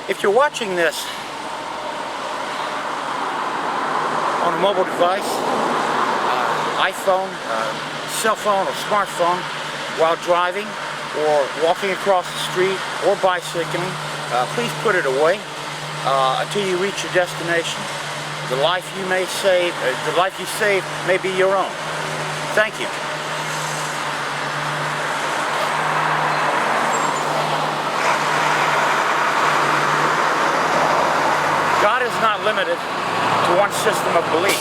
If you're watching this on a mobile device, iPhone, cell phone or smartphone, while driving or walking across the street or bicycling, please put it away until you reach your destination. The life you may save, the life you save may be your own. Thank you. God is not limited to one system of belief.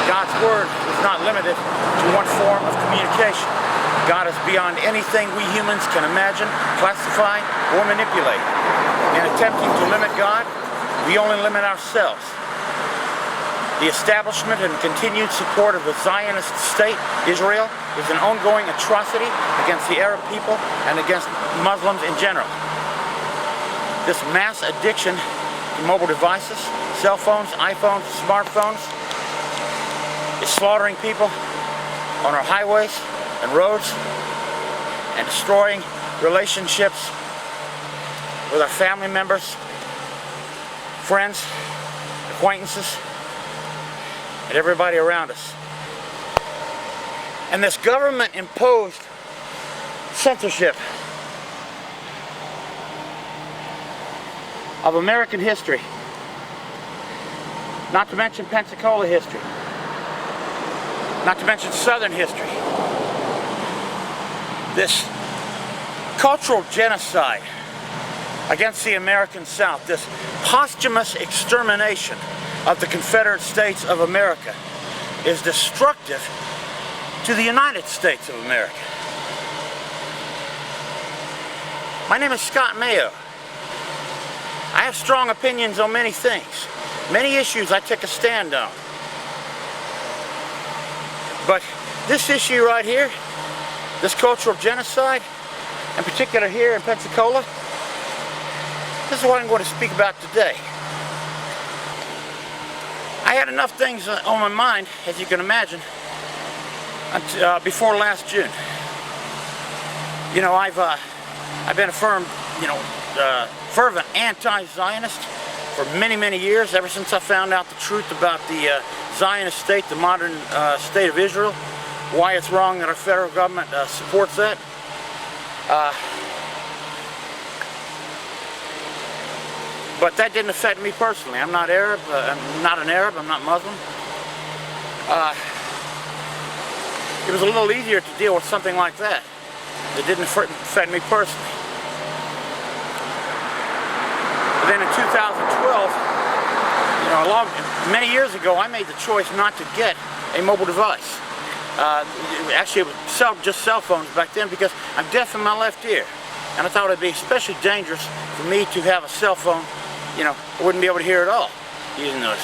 God's Word is not limited to one form of communication. God is beyond anything we humans can imagine, classify, or manipulate. In attempting to limit God, we only limit ourselves. The establishment and continued support of the Zionist state, Israel, is an ongoing atrocity against the Arab people and against Muslims in general. This mass addiction to mobile devices, cell phones, iPhones, smartphones, is slaughtering people on our highways and roads and destroying relationships with our family members, friends, acquaintances, and everybody around us. And this government-imposed censorship of American history, not to mention Pensacola history, not to mention Southern history, this cultural genocide against the American South, this posthumous extermination of the Confederate States of America, is destructive to the United States of America. My name is Scott Mayo. I have strong opinions on many things. Many issues I take a stand on. But this issue right here, this cultural genocide, in particular here in Pensacola, this is what I'm going to speak about today. I had enough things on my mind, as you can imagine, before last June. You know, I've been a firm, fervent anti-Zionist for many, many years, ever since I found out the truth about the Zionist state, the modern state of Israel, why it's wrong that our federal government supports that. But that didn't affect me personally. I'm not Arab, I'm not an Arab, I'm not Muslim. It was a little easier to deal with something like that. It didn't affect me personally. But then in 2012, many years ago, I made the choice not to get a mobile device. Actually, it was just cell phones back then, because I'm deaf in my left ear. And I thought it would be especially dangerous for me to have a cell phone. I wouldn't be able to hear at all using those.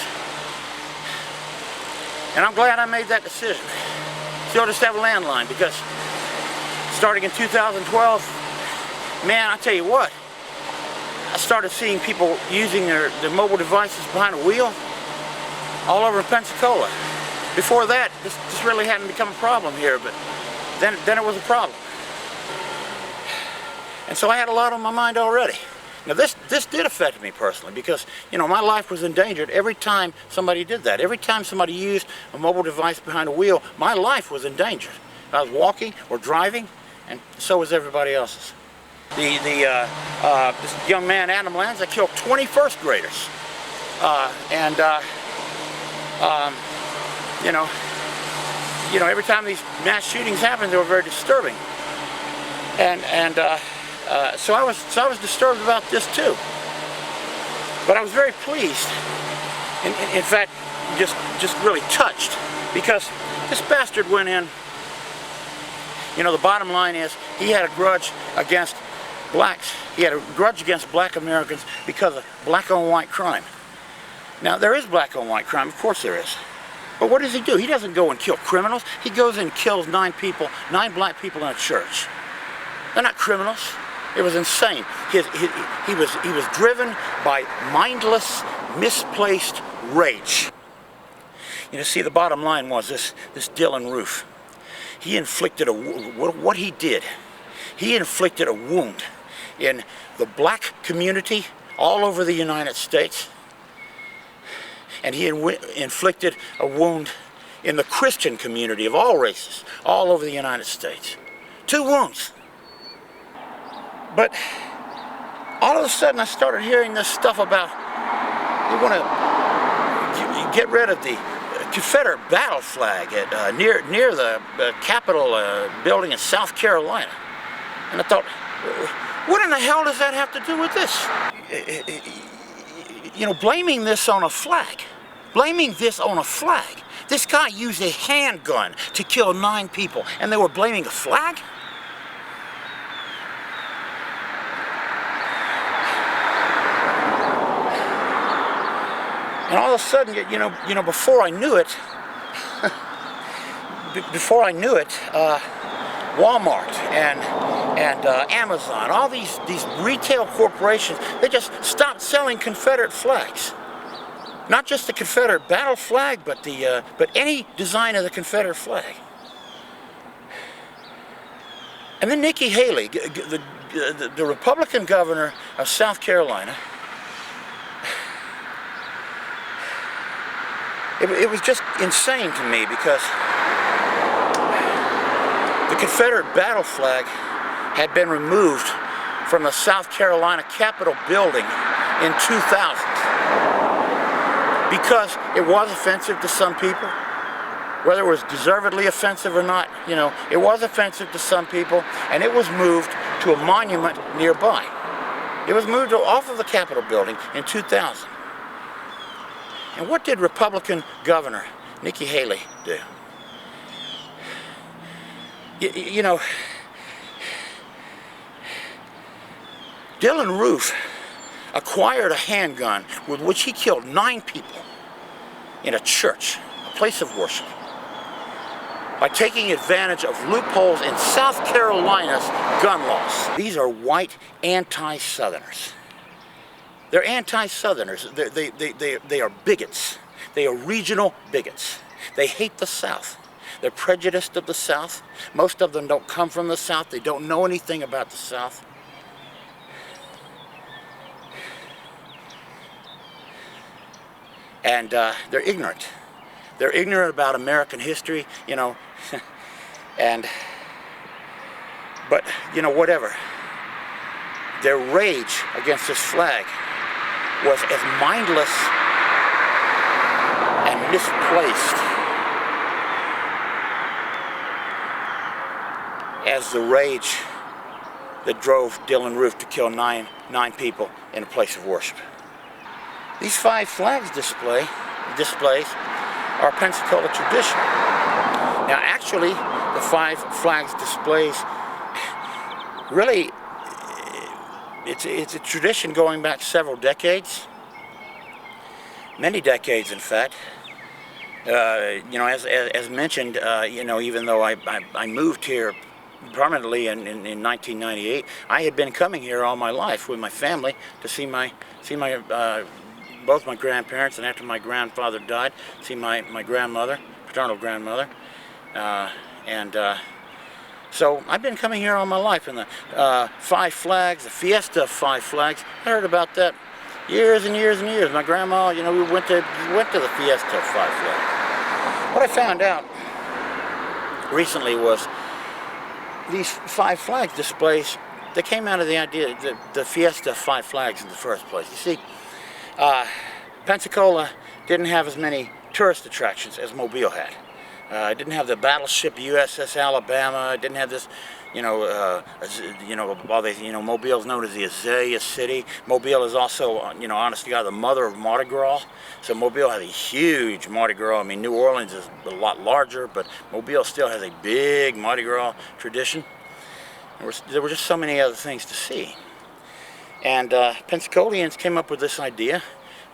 And I'm glad I made that decision. Still just have a landline, because starting in 2012, man, I tell you what, I started seeing people using their mobile devices behind a wheel all over Pensacola. Before that, this really hadn't become a problem here, but then it was a problem. And so I had a lot on my mind already. Now this did affect me personally, because my life was endangered every time somebody did that. Every time somebody used a mobile device behind a wheel, my life was endangered. I was walking or driving, and so was everybody else's. This young man, Adam Lanza, killed 20 first graders, every time these mass shootings happened, they were very disturbing. So I was disturbed about this too. But I was very pleased, in fact, just really touched, because this bastard went in. The bottom line is, he had a grudge against blacks. He had a grudge against black Americans because of black-on-white crime. Now, there is black-on-white crime, of course there is. But what does he do? He doesn't go and kill criminals. He goes and kills 9 black people in a church. They're not criminals. It was insane. He was driven by mindless, misplaced rage. See, the bottom line was this Dylan Roof. He inflicted what he did. He inflicted a wound in the black community all over the United States, and he inflicted a wound in the Christian community of all races, all over the United States. 2 wounds. But all of a sudden I started hearing this stuff about you want to get rid of the Confederate battle flag at, near the Capitol building in South Carolina. And I thought, what in the hell does that have to do with this? You know, blaming this on a flag. Blaming this on a flag. This guy used a handgun to kill 9 people, and they were blaming a flag? And all of a sudden, you know, before I knew it, Walmart and Amazon, all these retail corporations, they just stopped selling Confederate flags. Not just the Confederate battle flag, but any design of the Confederate flag. And then Nikki Haley, the Republican governor of South Carolina, it was just insane to me, because the Confederate battle flag had been removed from the South Carolina Capitol building in 2000 because it was offensive to some people. Whether it was deservedly offensive or not, you know, it was offensive to some people, and it was moved to a monument nearby. It was moved off of the Capitol building in 2000. And what did Republican Governor Nikki Haley do? You know, Dylan Roof acquired a handgun with which he killed 9 people in a church, a place of worship, by taking advantage of loopholes in South Carolina's gun laws. These are white anti-Southerners. They're anti-Southerners. They are bigots. They are regional bigots. They hate the South. They're prejudiced of the South. Most of them don't come from the South. They don't know anything about the South. And they're ignorant. They're ignorant about American history, you know, but, you know, whatever. Their rage against this flag was as mindless and misplaced as the rage that drove Dylan Roof to kill nine people in a place of worship. These 5 flags displays are Pensacola tradition. Now actually, the 5 flags displays really, it's a tradition going back several decades, many decades in fact. You know, as mentioned, you know, even though I moved here permanently in 1998, I had been coming here all my life with my family to see both my grandparents, and after my grandfather died, see my grandmother, paternal grandmother, so I've been coming here all my life. And the 5 flags, the Fiesta of 5 flags, I heard about that years and years and years. My grandma, you know, we went to the Fiesta of 5 flags. What I found out recently was these 5 flags displays, they came out of the idea, the Fiesta of 5 flags in the first place. You see, Pensacola didn't have as many tourist attractions as Mobile had. It didn't have the battleship USS Alabama. It didn't have this, Mobile is known as the Azalea City. Mobile is also, honest to God, the mother of Mardi Gras. So Mobile has a huge Mardi Gras. I mean, New Orleans is a lot larger, but Mobile still has a big Mardi Gras tradition. There were just so many other things to see. And Pensacolians came up with this idea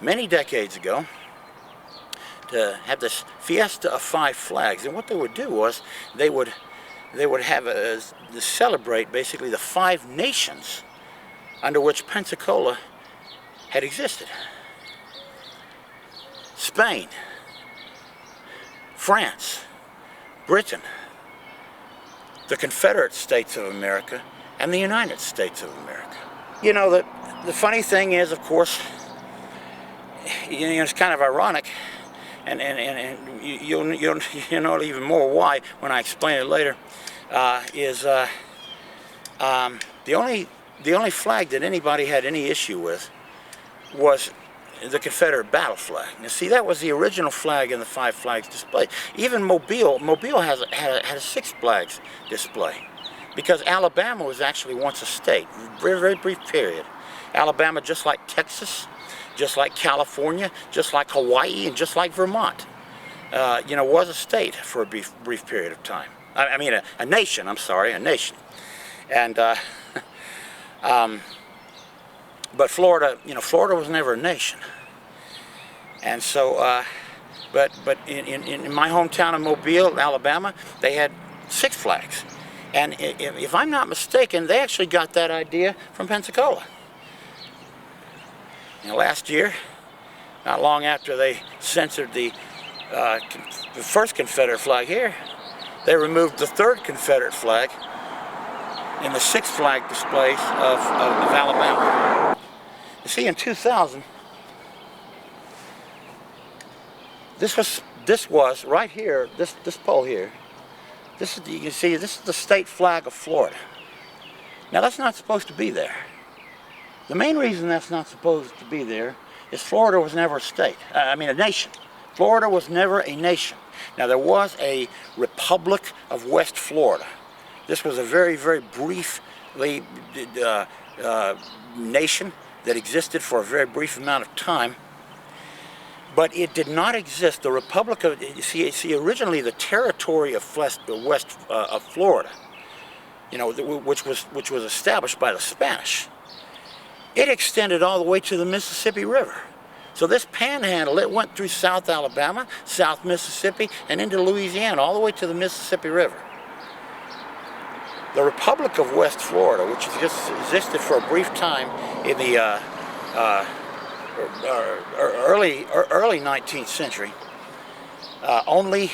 many decades ago to have this Fiesta of 5 flags. And what they would do was they would have to celebrate basically the 5 nations under which Pensacola had existed. Spain, France, Britain, the Confederate States of America, and the United States of America. You know that the funny thing is, of course, it's kind of ironic, and you'll know even more why when I explain it later. The only flag that anybody had any issue with was the Confederate battle flag. Now, see, that was the original flag in the 5 flags display. Even Mobile had a 6 flags display, because Alabama was actually once a state, very, very brief period. Alabama, just like Texas, just like California, just like Hawaii, and just like Vermont, was a state for a brief period of time. I mean, a nation. I'm sorry, a nation. And but Florida, Florida was never a nation. And so, but in my hometown of Mobile, Alabama, they had 6 flags. And if I'm not mistaken, they actually got that idea from Pensacola. Last year, not long after they censored the first Confederate flag here, they removed the 3rd Confederate flag in the 6 flag displays of Alabama. You see, in 2000, this was right here, this pole here. You can see this is the state flag of Florida. Now, that's not supposed to be there. The main reason that's not supposed to be there is Florida was never a state. A nation. Florida was never a nation. Now, there was a Republic of West Florida. This was a very, very brief nation that existed for a very brief amount of time. But it did not exist. The Republic of, see, originally the territory of west of Florida, which was established by the Spanish, it extended all the way to the Mississippi River. So this panhandle, it went through South Alabama, South Mississippi, and into Louisiana, all the way to the Mississippi River. The Republic of West Florida, which just existed for a brief time in the early 19th century, only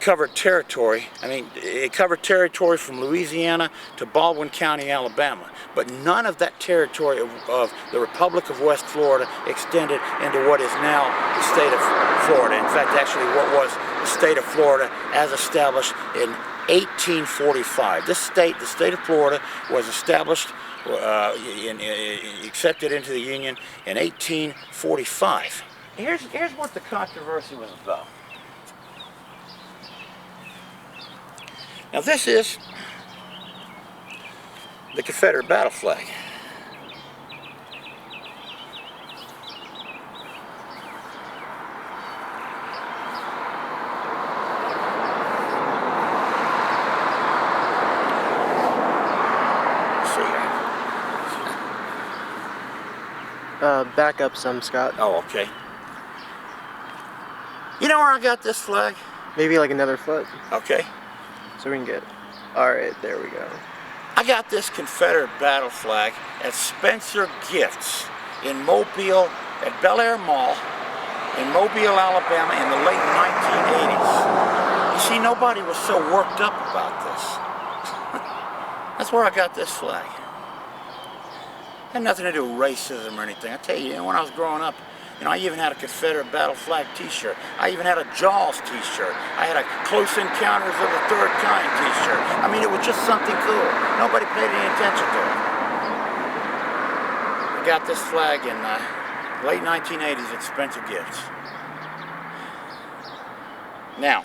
covered territory. It covered territory from Louisiana to Baldwin County, Alabama, but none of that territory of the Republic of West Florida extended into what is now the state of Florida. In fact, actually what was the state of Florida as established in 1845. This state, the state of Florida, was established, accepted into the Union in 1845. Here's what the controversy was about. Now, this is the Confederate battle flag. Back up some, Scott. Oh, okay. You know where I got this flag? Maybe like another foot. Okay. So we can get it. Alright, there we go. I got this Confederate battle flag at Spencer Gifts in Mobile, at Bel Air Mall in Mobile, Alabama in the late 1980s. You see, nobody was so worked up about this. That's where I got this flag. Had nothing to do with racism or anything. I tell you, when I was growing up, I even had a Confederate battle flag t-shirt. I even had a Jaws t-shirt. I had a Close Encounters of the Third Kind t-shirt. It was just something cool. Nobody paid any attention to it. I got this flag in late 1980s at Spencer Gifts. Now,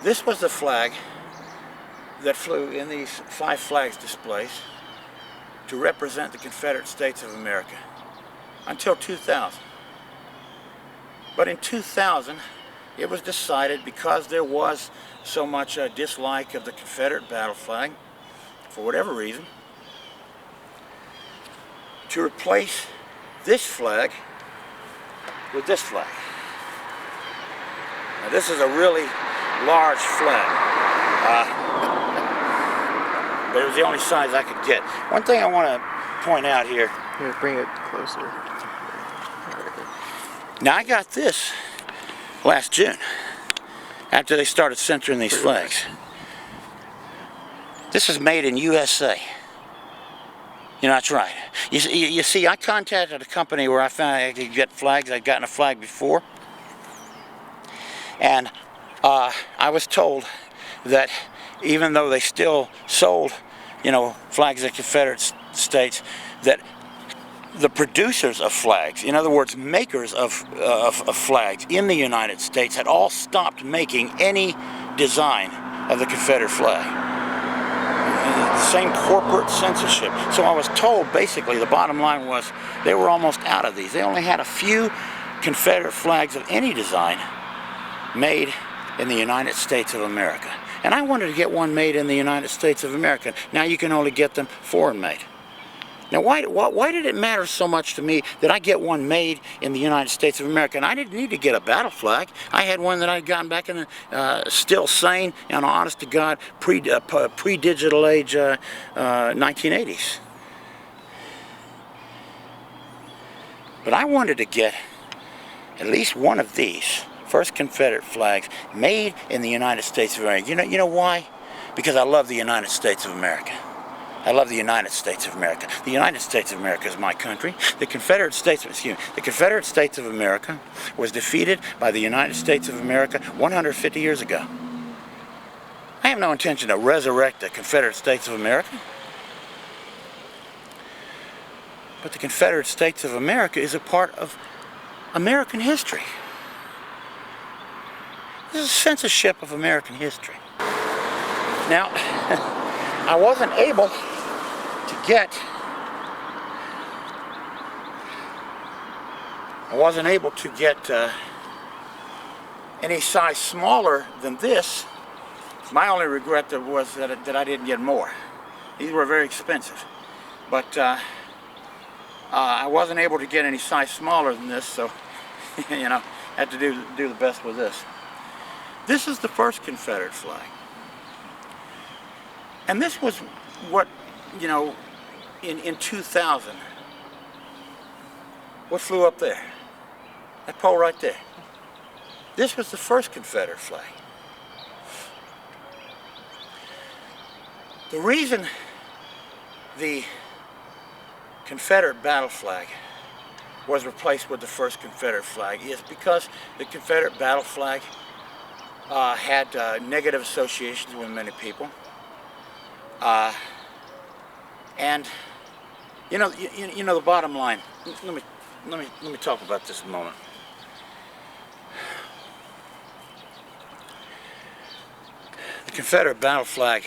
this was the flag that flew in these 5 flags displays to represent the Confederate States of America until 2000. But in 2000, it was decided, because there was so much dislike of the Confederate battle flag, for whatever reason, to replace this flag with this flag. Now, this is a really large flag. But it was the only size I could get. One thing I want to point out here. Here, bring it closer. Now, I got this last June, after they started censoring these flags. This is made in USA. You know, that's right. You see, I contacted a company where I found I could get flags. I'd gotten a flag before. And I was told that even though they still sold, you know, flags of the Confederate States, that the producers of flags, in other words, makers of flags in the United States, had all stopped making any design of the Confederate flag. The same corporate censorship. So I was told, basically, the bottom line was they were almost out of these. They only had a few Confederate flags of any design made in the United States of America. And I wanted to get one made in the United States of America. Now you can only get them foreign made. Now why did it matter so much to me that I get one made in the United States of America? And I didn't need to get a battle flag. I had one that I'd gotten back in the still sane and honest to God pre-digital age 1980s. But I wanted to get at least one of these first Confederate flags made in the United States of America. You know why? Because I love the United States of America. I love the United States of America. The United States of America is my country. The Confederate States of America was defeated by the United States of America 150 years ago. I have no intention to resurrect the Confederate States of America. But the Confederate States of America is a part of American history. This is censorship of American history. Now, I wasn't able to get any size smaller than this. My only regret was that I didn't get more. These were very expensive, but I wasn't able to get any size smaller than this, so you know, had to do the best with this. This is the first Confederate flag, and this was what, you know, in 2000, what flew up there? That pole right there. This was the first Confederate flag. The reason the Confederate battle flag was replaced with the first Confederate flag is because the Confederate battle flag had negative associations with many people. And you know the bottom line. Let me talk about this a moment. The Confederate battle flag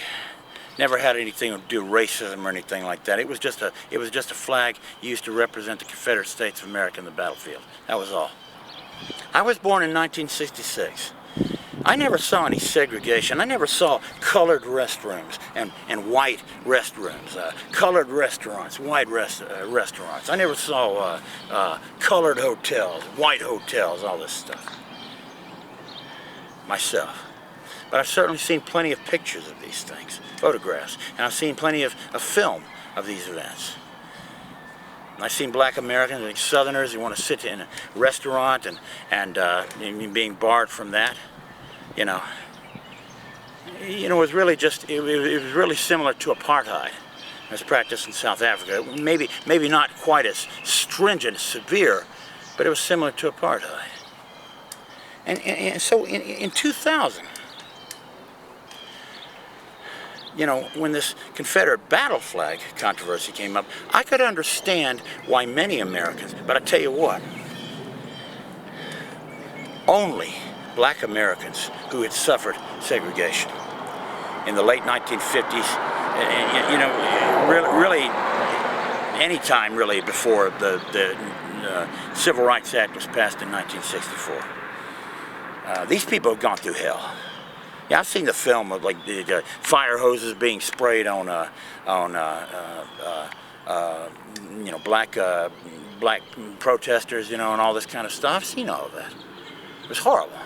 never had anything to do with racism or anything like that. It was just a flag used to represent the Confederate States of America in the battlefield. That was all. I was born in 1966. I never saw any segregation. I never saw colored restrooms and white restrooms, colored restaurants, white restaurants. I never saw colored hotels, white hotels, all this stuff myself. But I've certainly seen plenty of pictures of these things, photographs, and I've seen plenty of film of these events. And I've seen black Americans, like Southerners, who want to sit in a restaurant and being barred from that. You know, it was really it was really similar to apartheid as practiced in South Africa. Maybe not quite as stringent, severe, but it was similar to apartheid. And so in 2000, you know, when this Confederate battle flag controversy came up, I could understand why many Americans, but I tell you what, only black Americans who had suffered segregation in the late 1950s, you know, really any time really before the Civil Rights Act was passed in 1964. These people have gone through hell. Yeah, I've seen the film of like the fire hoses being sprayed on you know, black protesters, you know, and all this kind of stuff. I've seen all of that. It was horrible.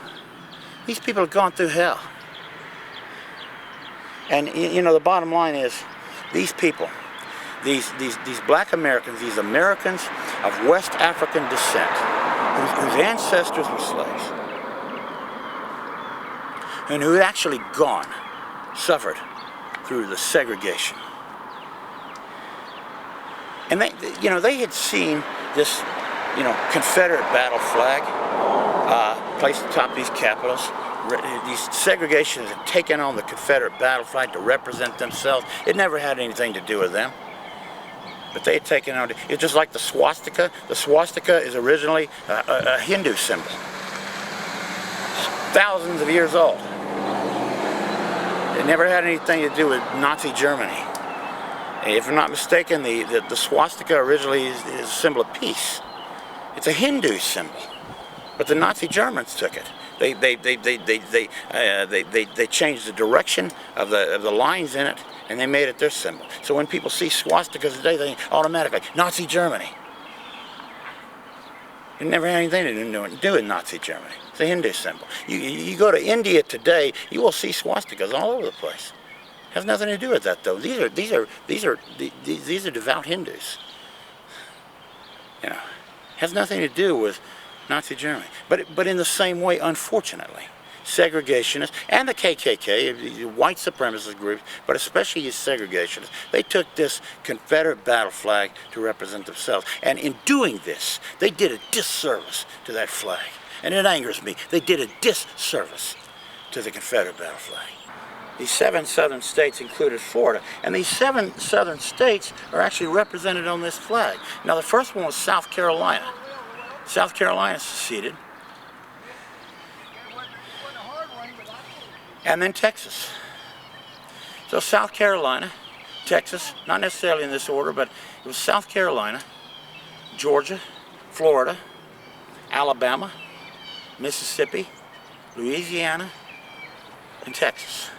These people have gone through hell. And you know, the bottom line is, these people, these black Americans, these Americans of West African descent, whose ancestors were slaves, and who had actually suffered through the segregation. And they had seen this, Confederate battle flag placed atop these capitals. These segregationists had taken on the Confederate battle flag to represent themselves. It never had anything to do with them. But they had taken on it. It's just like the swastika. The swastika is originally a Hindu symbol. Thousands of years old. It never had anything to do with Nazi Germany. If I'm not mistaken, the swastika originally is a symbol of peace. It's a Hindu symbol, but the Nazi Germans took it. They changed the direction of the lines in it, and they made it their symbol. So when people see swastikas today, they think automatically Nazi Germany. It never had anything to do with Nazi Germany. It's a Hindu symbol. You go to India today, you will see swastikas all over the place. Has nothing to do with that, though. These are devout Hindus. Has nothing to do with Nazi Germany. But in the same way, unfortunately, segregationists and the KKK, the white supremacist groups, but especially these segregationists, they took this Confederate battle flag to represent themselves. And in doing this, they did a disservice to that flag. And it angers me. They did a disservice to the Confederate battle flag. These 7 southern states included Florida, and these 7 southern states are actually represented on this flag. Now, the first one was South Carolina. South Carolina seceded. And then Texas. So South Carolina, Texas, not necessarily in this order, but it was South Carolina, Georgia, Florida, Alabama, Mississippi, Louisiana, and Texas.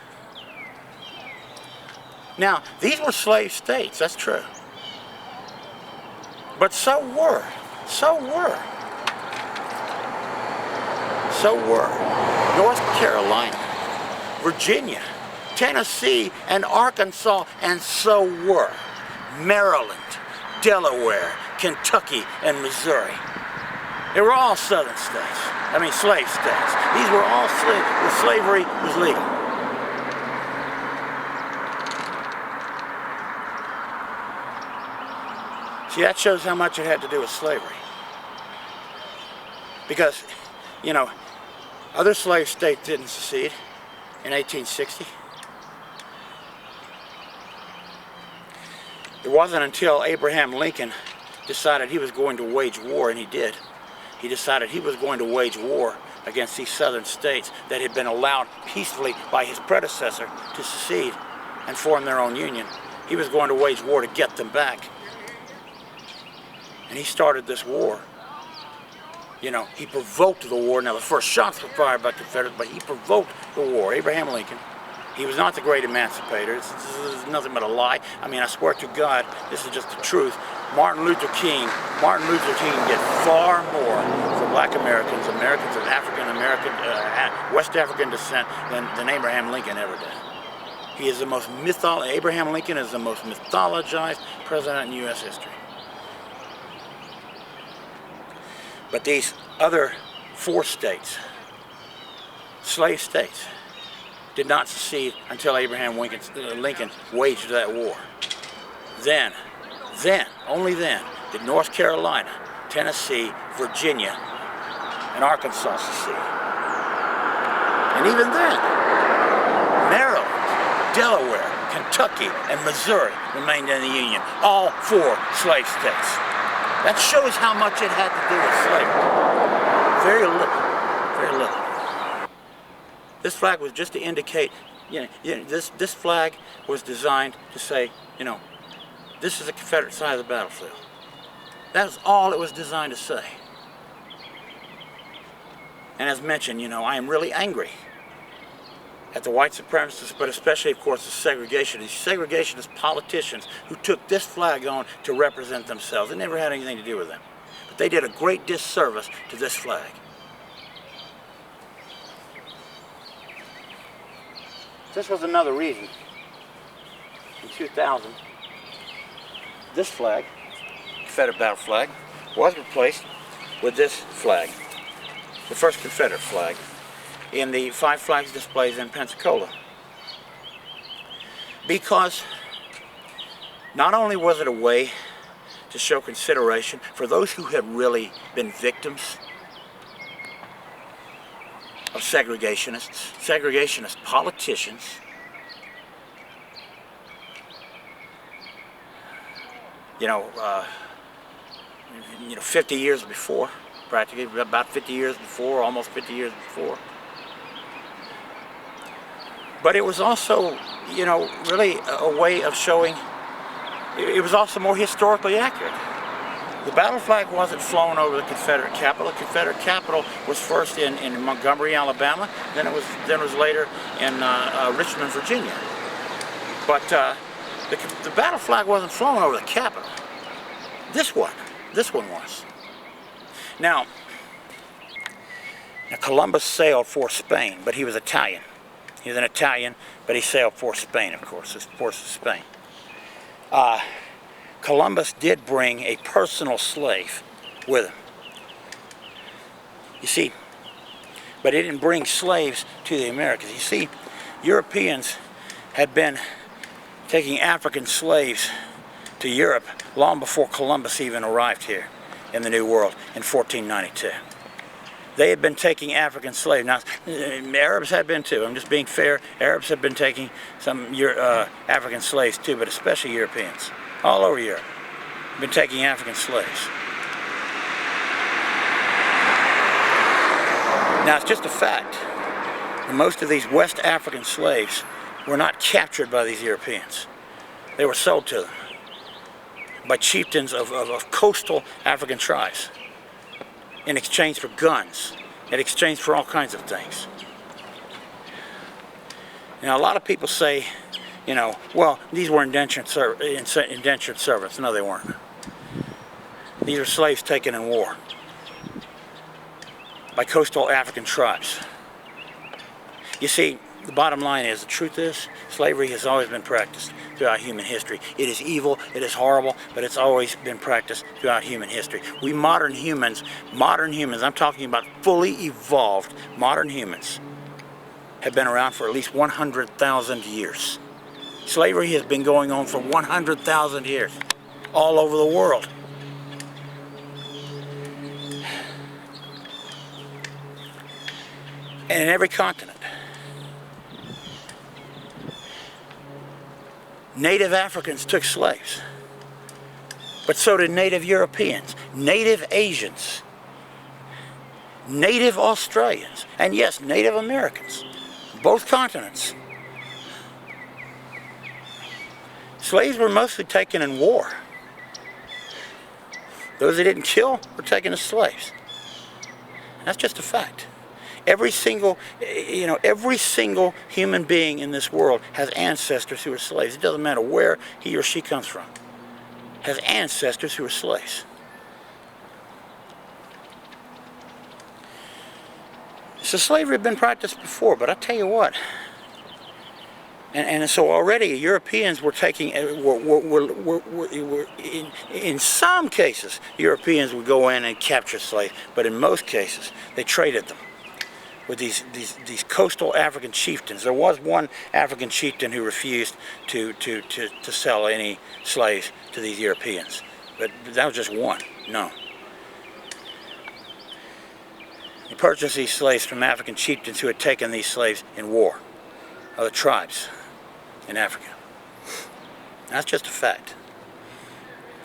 Now, these were slave states, that's true. But so were North Carolina, Virginia, Tennessee, and Arkansas, and so were Maryland, Delaware, Kentucky, and Missouri. They were all southern states. Slave states. These were all where slavery was legal. See, that shows how much it had to do with slavery. Because, other slave states didn't secede in 1860. It wasn't until Abraham Lincoln decided he was going to wage war, and he did. He decided he was going to wage war against these southern states that had been allowed peacefully by his predecessor to secede and form their own union. He was going to wage war to get them back. And he started this war. He provoked the war. Now, the first shots were fired by Confederates, but he provoked the war. Abraham Lincoln. He was not the great emancipator. This is nothing but a lie. I swear to God, this is just the truth. Martin Luther King did far more for black Americans of African-American, West African descent than Abraham Lincoln ever did. He is the most Abraham Lincoln is the most mythologized president in U.S. history. But these other 4 states, slave states, did not secede until Abraham Lincoln waged that war. Then, only then, did North Carolina, Tennessee, Virginia, and Arkansas secede. And even then, Maryland, Delaware, Kentucky, and Missouri remained in the Union, all 4 slave states. That shows how much it had to do with slavery. Very little. This flag was just to indicate, this flag was designed to say, this is the Confederate side of the battlefield. That's all it was designed to say. And as mentioned, I am really angry at the white supremacists, but especially, of course, the segregationist politicians who took this flag on to represent themselves. It never had anything to do with them. But they did a great disservice to this flag. This was another reason. In 2000, this flag, Confederate battle flag, was replaced with this flag, the first Confederate flag, in the 5 flags displays in Pensacola. Because not only was it a way to show consideration for those who have really been victims of segregationist politicians. You know, 50 years before, practically about 50 years before, almost 50 years before. But it was also, you know, really a way of showing, it was also more historically accurate. The battle flag wasn't flown over the Confederate Capitol. The Confederate Capitol was first in Montgomery, Alabama. Then it was later in Richmond, Virginia. But the battle flag wasn't flown over the Capitol. This one was. Now Columbus sailed for Spain, but he was Italian. He was an Italian, but he sailed for Spain, of course, Spain. Columbus did bring a personal slave with him. You see, but he didn't bring slaves to the Americas. You see, Europeans had been taking African slaves to Europe long before Columbus even arrived here in the New World in 1492. They had been taking African slaves. Now, Arabs had been too. I'm just being fair. Arabs had been taking some African slaves too, but especially Europeans. All over Europe, been taking African slaves. Now, it's just a fact that most of these West African slaves were not captured by these Europeans. They were sold to them by chieftains of coastal African tribes in exchange for guns, in exchange for all kinds of things. Now, a lot of people say, you know, well, these were indentured servants. No, they weren't. These are slaves taken in war by coastal African tribes. You see, the bottom line is, the truth is, slavery has always been practiced throughout human history. It is evil, it is horrible, but it's always been practiced throughout human history. We modern humans, I'm talking about fully evolved modern humans, have been around for at least 100,000 years. Slavery has been going on for 100,000 years, all over the world. And in every continent. Native Africans took slaves, but so did Native Europeans, Native Asians, Native Australians, and yes, Native Americans, both continents. Slaves were mostly taken in war. Those they didn't kill were taken as slaves. That's just a fact. Every single human being in this world has ancestors who are slaves. It doesn't matter where he or she comes from. Has ancestors who are slaves. So slavery had been practiced before, but I tell you what. And so already Europeans were taking, in some cases, Europeans would go in and capture slaves, but in most cases, they traded them with these coastal African chieftains. There was one African chieftain who refused to sell any slaves to these Europeans, but that was just one. No. He purchased these slaves from African chieftains who had taken these slaves in war, other tribes in Africa. That's just a fact.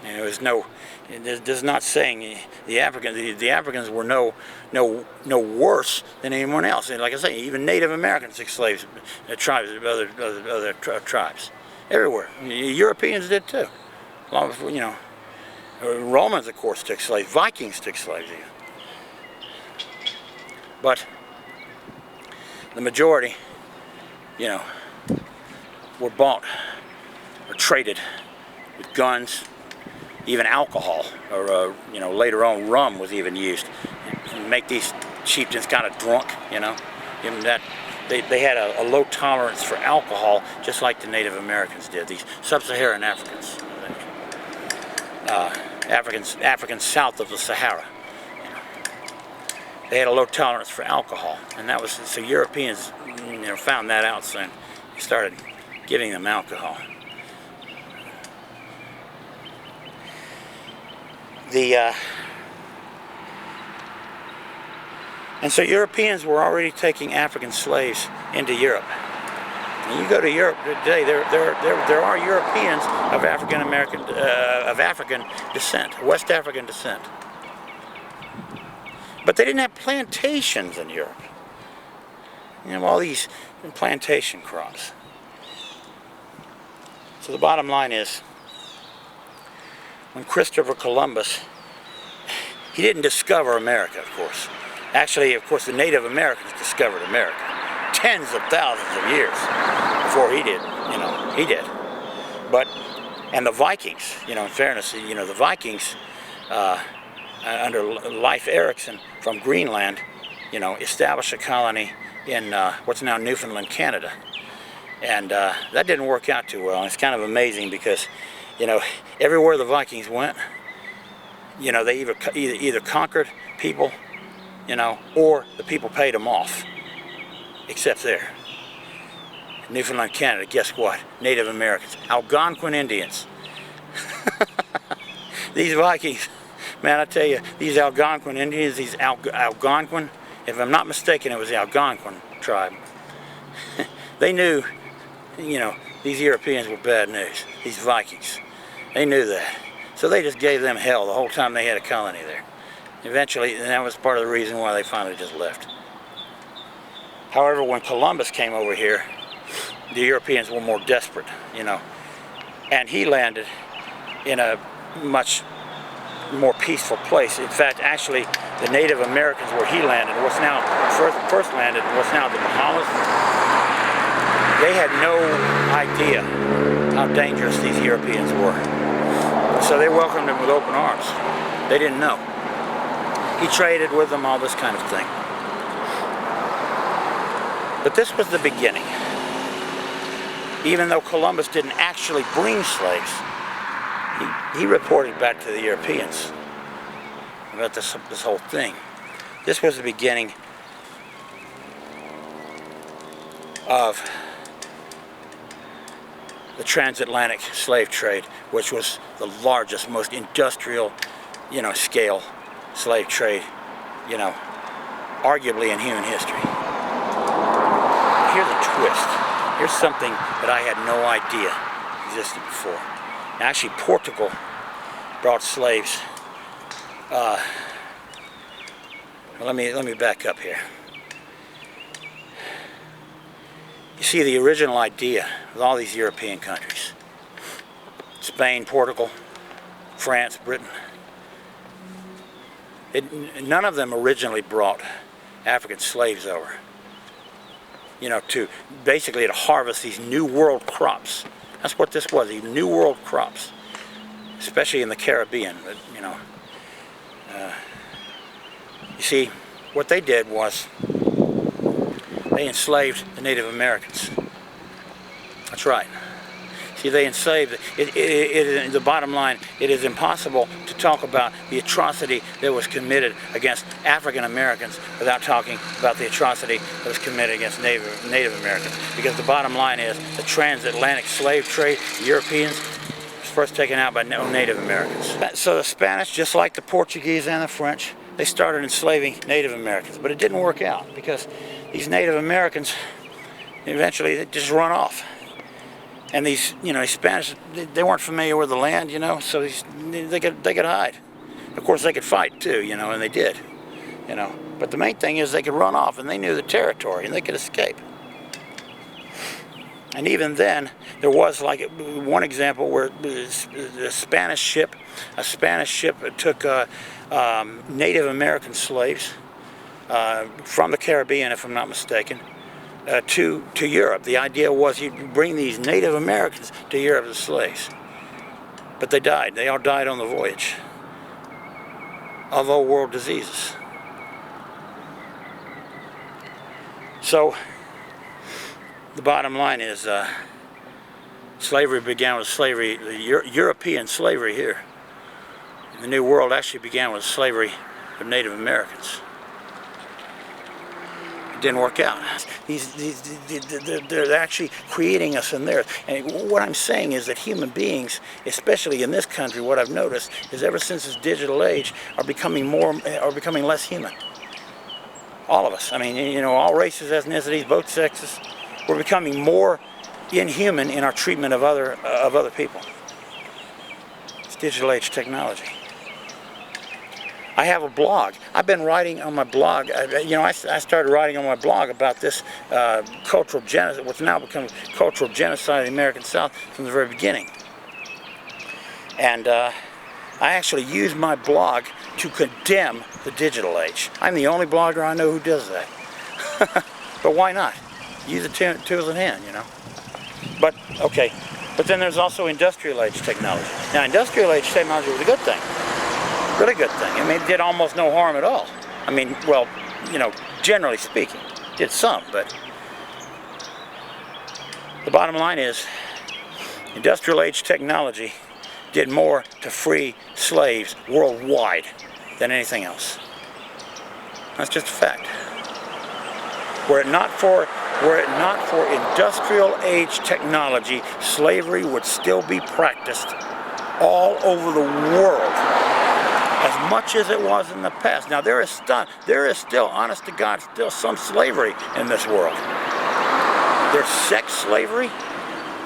And there's not saying the Africans were no worse than anyone else. And like I say, even Native Americans took slaves, other tribes, everywhere. Europeans did too. Long before, Romans, of course, took slaves. Vikings took slaves even. But the majority, were bought or traded with guns, even alcohol, or later on rum was even used to make these chieftains kind of drunk. Give them that. They had a low tolerance for alcohol, just like the Native Americans did. These sub-Saharan Africans, Africans south of the Sahara. They had a low tolerance for alcohol, and that was so Europeans found that out soon. They started giving them alcohol. And so Europeans were already taking African slaves into Europe. And you go to Europe today, there are Europeans of African descent, West African descent. But they didn't have plantations in Europe. You know, all these plantation crops. So the bottom line is, when Christopher Columbus, he didn't discover America, of course. Actually, of course, the Native Americans discovered America tens of thousands of years before he did. You know, he did. But, and the Vikings, you know, in fairness, you know, the Vikings, under Leif Erikson from Greenland, you know, established a colony in what's now Newfoundland, Canada. And that didn't work out too well. And it's kind of amazing because, you know, everywhere the Vikings went, you know, they either conquered people, you know, or the people paid them off. Except there. Newfoundland, Canada, guess what? Native Americans, Algonquin Indians. These Vikings, man, I tell you, these Algonquin Indians, these Algonquin, if I'm not mistaken, it was the Algonquin tribe. They knew, you know, these Europeans were bad news, these Vikings. They knew that. So they just gave them hell the whole time they had a colony there. Eventually, and that was part of the reason why they finally just left. However, when Columbus came over here, the Europeans were more desperate, you know. And he landed in a much more peaceful place. In fact, actually, the Native Americans where he landed, what's now, first landed, what's now the Bahamas, they had no idea how dangerous these Europeans were. So they welcomed him with open arms. They didn't know. He traded with them, all this kind of thing. But this was the beginning. Even though Columbus didn't actually bring slaves, he reported back to the Europeans about this whole thing. This was the beginning of the transatlantic slave trade, which was the largest, most industrial, you know, scale slave trade, you know, arguably in human history. Here's a twist. Here's something that I had no idea existed before. Actually, Portugal brought slaves. Let me back up here. You see, the original idea with all these European countries, Spain, Portugal, France, Britain, none of them originally brought African slaves over, you know, to basically to harvest these new world crops. That's what this was, these new world crops, especially in the Caribbean. But, you know, you see, what they did was they enslaved the Native Americans. That's right. See, they enslaved. The bottom line, it is impossible to talk about the atrocity that was committed against African Americans without talking about the atrocity that was committed against Native Americans. Because the bottom line is the transatlantic slave trade, the Europeans, was first taken out by Native Americans. So the Spanish, just like the Portuguese and the French, they started enslaving Native Americans. But it didn't work out because these Native Americans, eventually, they just run off. And these, you know, Spanish, they weren't familiar with the land, you know, so they could hide. Of course, they could fight too, you know, and they did, you know. But the main thing is they could run off, and they knew the territory, and they could escape. And even then, there was like one example where a Spanish ship took Native American slaves from the Caribbean, if I'm not mistaken, to Europe. The idea was you'd bring these Native Americans to Europe as slaves. But they died. They all died on the voyage of old world diseases. So the bottom line is slavery began with slavery, European slavery here. The New World actually began with slavery of Native Americans. It didn't work out. They're actually creating us in theirs. And what I'm saying is that human beings, especially in this country, what I've noticed is ever since this digital age, are becoming less human. All of us. I mean, you know, all races, ethnicities, both sexes. We're becoming more inhuman in our treatment of other people. It's digital age technology. I have a blog. I've been writing on my blog. I started writing on my blog about this cultural genocide, what's now become cultural genocide in the American South from the very beginning. And I actually use my blog to condemn the digital age. I'm the only blogger I know who does that. But why not? Use the tools at hand, you know. But, okay. But then there's also industrial age technology. Now, industrial age technology was a good thing. Really good thing. I mean, it did almost no harm at all. I mean, well, you know, generally speaking, did some, but the bottom line is industrial age technology did more to free slaves worldwide than anything else. That's just a fact. Were it not for industrial age technology, slavery would still be practiced all over the world, as much as it was in the past. Now there is still, honest to God, still some slavery in this world. There's sex slavery,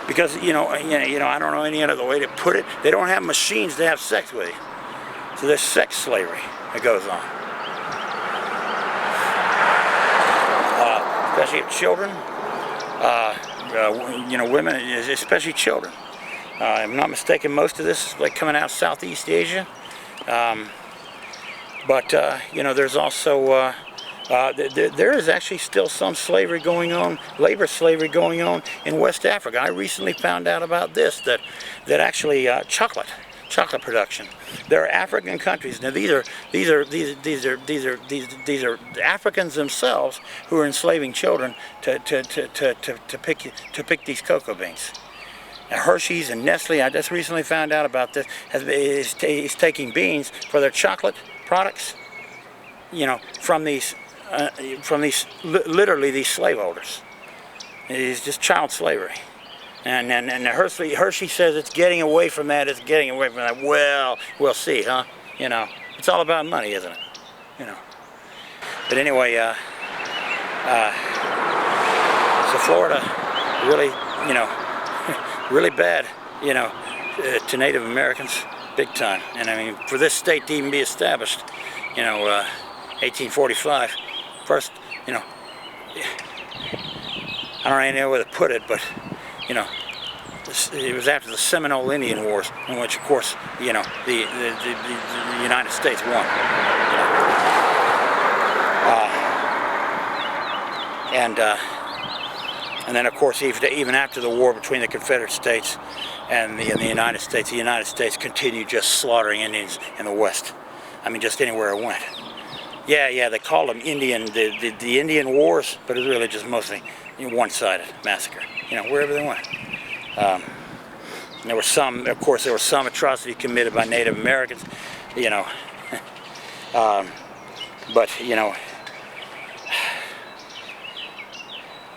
because I don't know any other way to put it. They don't have machines to have sex with you, so there's sex slavery that goes on. Especially of children, women, especially children. If I'm not mistaken, most of this is like coming out of Southeast Asia. There's also, there is actually still some slavery going on, labor slavery going on in West Africa. I recently found out about this, that actually chocolate production. There are African countries. Now these are Africans themselves who are enslaving children to pick these cocoa beans. Now, Hershey's and Nestle, I just recently found out about this, is taking beans for their chocolate products, from these literally these slaveholders. It's just child slavery. And Hershey says it's getting away from that, Well, we'll see, huh? It's all about money, isn't it? But anyway, so Florida really, really bad, to Native Americans, big time. And I mean, for this state to even be established, 1845, first, I don't know where to put it, but, it was after the Seminole Indian Wars, in which, of course, the United States won. And then, of course, even after the war between the Confederate States and the United States continued just slaughtering Indians in the West. I mean, just anywhere it went. Yeah, they called them the Indian Wars, but it was really just mostly one-sided massacre, wherever they went. There were some atrocity committed by Native Americans, but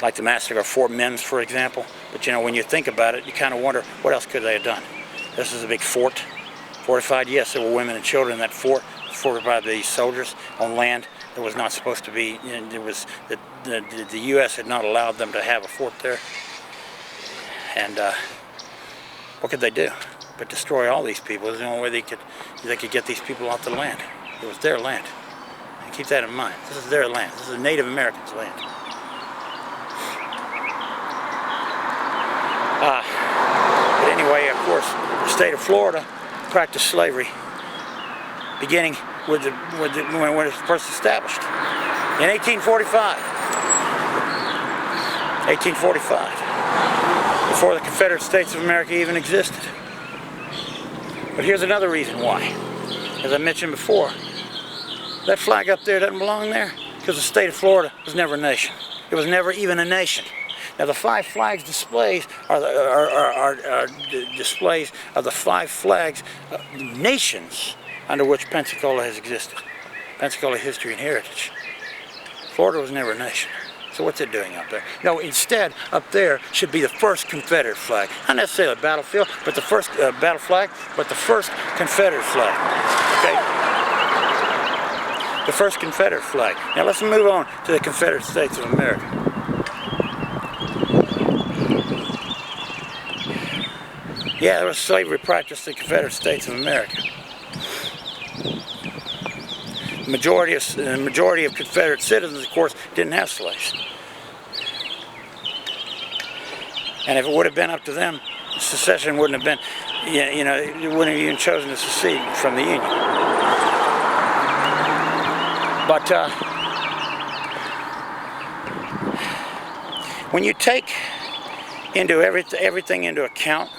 like the massacre of Fort Mims, for example. But when you think about it, you kind of wonder what else could they have done. This is a big fort, fortified. Yes, there were women and children in that fort, fortified by the soldiers on land that was not supposed to be. The U.S. had not allowed them to have a fort there. And what could they do but destroy all these people? It was the only way they could get these people off the land. It was their land. And keep that in mind. This is their land. This is Native Americans' land. But anyway, of course, the state of Florida practiced slavery, beginning when it was first established in 1845. 1845, before the Confederate States of America even existed. But here's another reason why. As I mentioned before, that flag up there doesn't belong there because the state of Florida was never a nation. It was never even a nation. Now the 5 flags displays are displays of the 5 flags, nations under which Pensacola has existed. Pensacola history and heritage. Florida was never a nation. So what's it doing up there? No, instead, up there should be the first Confederate flag. Not necessarily a battlefield, but the first battle flag, but the first Confederate flag. Okay? The first Confederate flag. Now let's move on to the Confederate States of America. Yeah, there was slavery practiced in the Confederate States of America. The majority of Confederate citizens, of course, didn't have slaves. And if it would have been up to them, secession wouldn't have been, you know, it wouldn't have even chosen to secede from the Union. But when you take everything into account,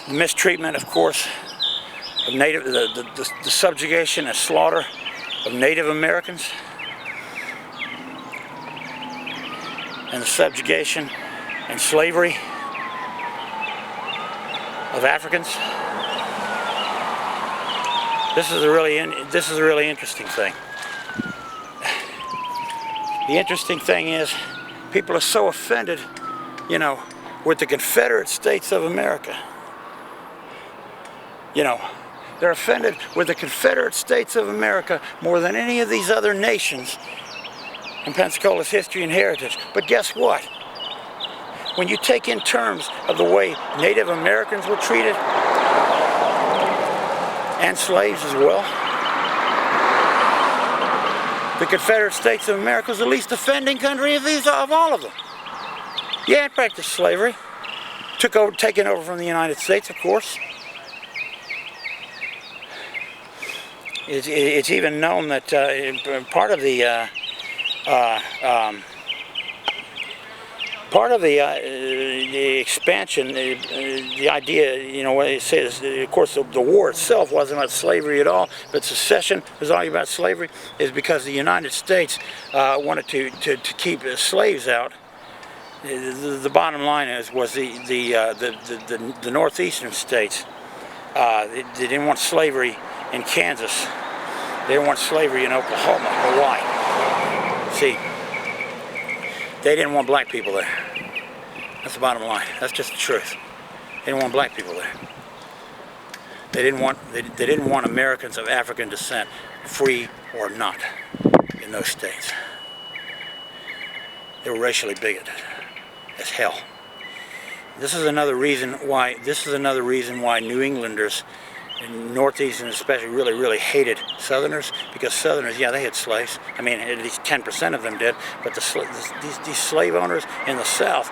the mistreatment, of course, of the subjugation and slaughter of Native Americans, and the subjugation and slavery of Africans. This is a really interesting thing. The interesting thing is, people are so offended, you know, with the Confederate States of America. You know, they're offended with the Confederate States of America more than any of these other nations in Pensacola's history and heritage. But guess what? When you take in terms of the way Native Americans were treated, and slaves as well, the Confederate States of America was the least offending country of all of them. Yeah, it practiced slavery. Taken over from the United States, of course. It's even known that part of the expansion, the idea, you know, what it says, of course, the war itself wasn't about slavery at all, but secession was all about slavery, is because the United States wanted to keep slaves out. The bottom line was the northeastern states. They didn't want slavery in Kansas. They didn't want slavery in Oklahoma, Hawaii. See, they didn't want black people there. That's the bottom line. That's just the truth. They didn't want black people there. They didn't want Americans of African descent, free or not, in those states. They were racially bigoted as hell. This is another reason why New Englanders, and Northeastern especially, really hated Southerners, because Southerners, yeah, they had slaves. I mean, at least 10% of them did, but these slave owners in the South,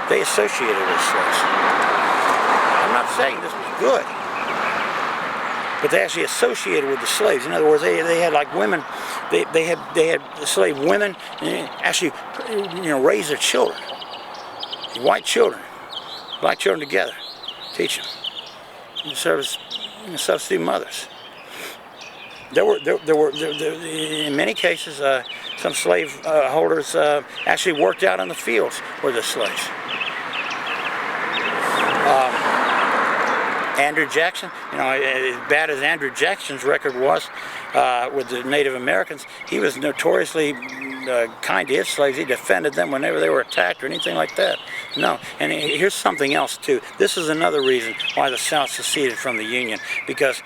they associated with slaves. I'm not saying this was good, but they actually associated with the slaves. In other words, they had like women, they had slave women actually, you know, raise their children, white children, black children together, teach them, and serve as substitute mothers. There were in many cases some slave holders actually worked out in the fields with the slaves. Andrew Jackson, you know, as bad as Andrew Jackson's record was with the Native Americans, he was notoriously kind to his slaves. He defended them whenever they were attacked or anything like that. No, and here's something else too. This is another reason why the South seceded from the Union, because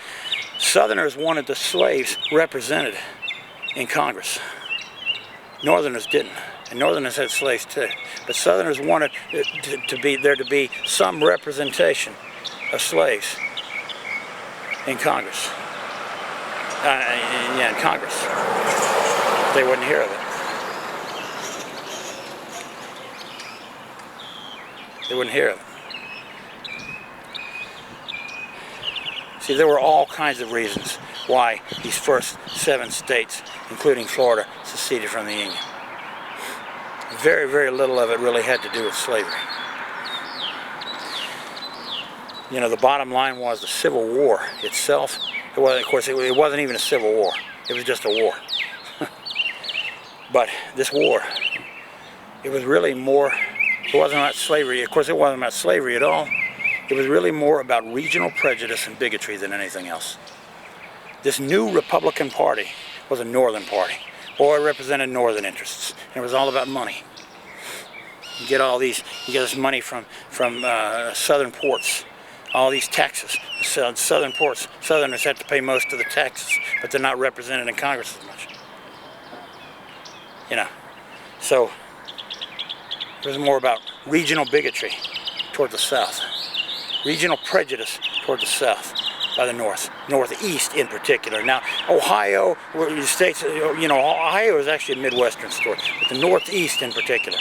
Southerners wanted the slaves represented in Congress. Northerners didn't, and Northerners had slaves too. But Southerners wanted there to be some representation of slaves in Congress. In Congress. They wouldn't hear of it. They wouldn't hear of it. See, there were all kinds of reasons why these first 7 states, including Florida, seceded from the Union. Very, very little of it really had to do with slavery. You know, the bottom line was the Civil War itself. It wasn't even a civil war. It was just a war. But this war, it was really more, it wasn't about slavery. Of course, it wasn't about slavery at all. It was really more about regional prejudice and bigotry than anything else. This new Republican Party was a Northern party. Boy, it represented Northern interests. And it was all about money. You get this money from Southern ports, all these taxes. Southern ports, Southerners have to pay most of the taxes, but they're not represented in Congress as much. You know, so it was more about regional bigotry toward the South, regional prejudice toward the South by the Northeast in particular. Now, Ohio, the states, you know, Ohio is actually a Midwestern story, but the Northeast in particular,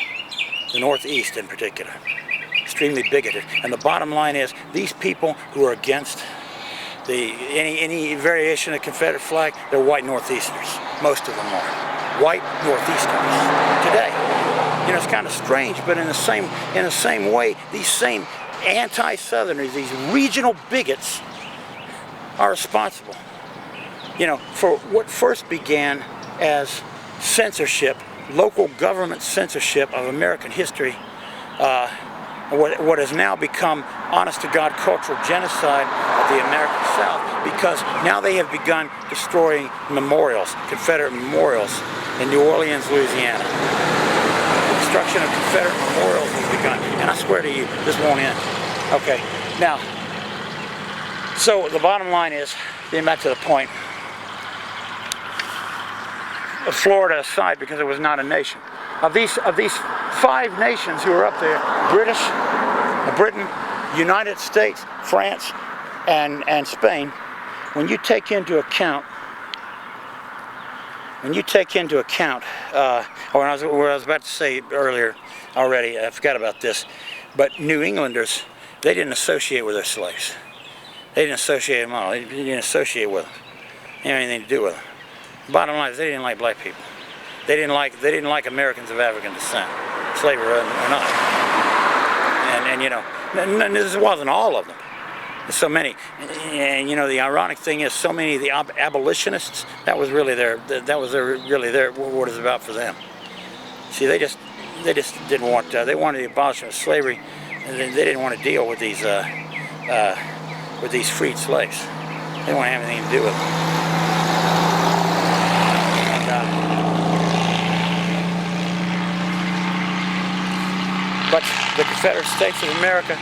extremely bigoted. And the bottom line is, these people who are against any variation of the Confederate flag, they're white Northeasterners. Most of them are white Northeasterners today. You know, it's kind of strange, but in the same way, these same anti-Southerners, these regional bigots, are responsible, you know, for what first began as censorship, local government censorship of American history, what has now become honest-to-God cultural genocide of the American South, because now they have begun destroying memorials, Confederate memorials in New Orleans, Louisiana. The destruction of Confederate memorials has begun, and I swear to you, this won't end. Okay, now, so the bottom line is, getting back to the point, Florida aside, because it was not a nation. Of these 5 nations who are up there, Britain, United States, France, and Spain, when you take into account, what I was about to say earlier already, I forgot about this, but New Englanders, they didn't associate with their slaves. They didn't associate them all. They didn't associate with them. They didn't have anything to do with them. Bottom line is, they didn't like black people. They didn't like Americans of African descent, slavery or not. And you know, this wasn't all of them. There's so many. And you know, the ironic thing is, so many of the abolitionists, that was really what it's about for them. See, they just didn't want. They wanted the abolishment of slavery, and they didn't want to deal with these freed slaves. They didn't want to have anything to do with them. But the Confederate States of America,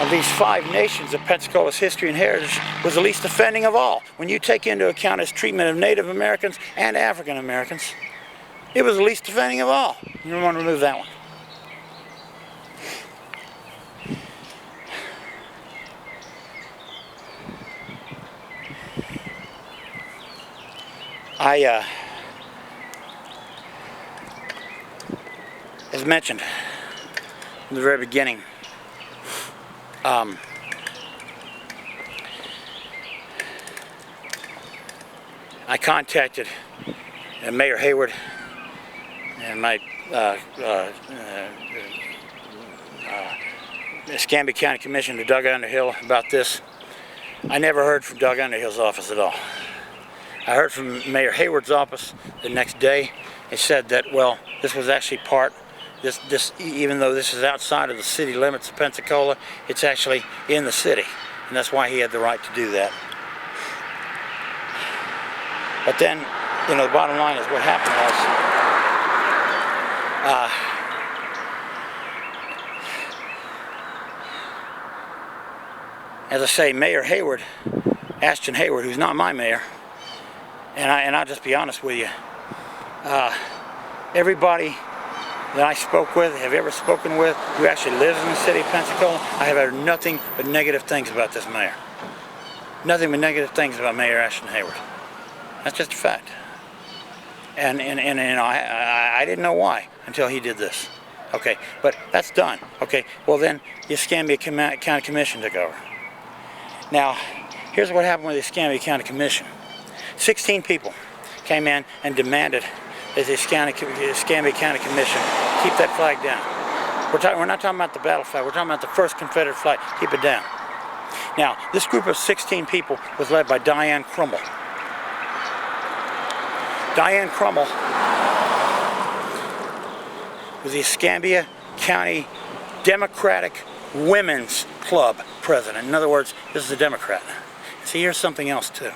of these 5 nations of Pensacola's history and heritage, was the least offending of all. When you take into account its treatment of Native Americans and African Americans, it was the least offending of all. You don't want to remove that one. As mentioned in the very beginning, I contacted Mayor Hayward and my Escambia County Commissioner, Doug Underhill, about this. I never heard from Doug Underhill's office at all. I heard from Mayor Hayward's office the next day. They said that, well, this was actually even though this is outside of the city limits of Pensacola, it's actually in the city, and that's why he had the right to do that. But then, you know, the bottom line is, what happened was, as I say, Mayor Hayward, Ashton Hayward, who's not my mayor, and I'll just be honest with you, everybody that I spoke with, have ever spoken with, who actually lives in the city of Pensacola, I have heard nothing but negative things about this mayor. Nothing but negative things about Mayor Ashton Hayward. That's just a fact. And you know, I didn't know why until he did this. Okay, but that's done. Okay, well then the Escambia County Commission took over. Now, here's what happened with the Escambia County Commission. 16 people came in and demanded that the Escambia County Commission keep that flag down. We're not talking about the battle flag, we're talking about the first Confederate flag. Keep it down. Now, this group of 16 people was led by Diane Crummell. Diane Crummell was the Escambia County Democratic Women's Club president. In other words, this is a Democrat. See, here's something else too.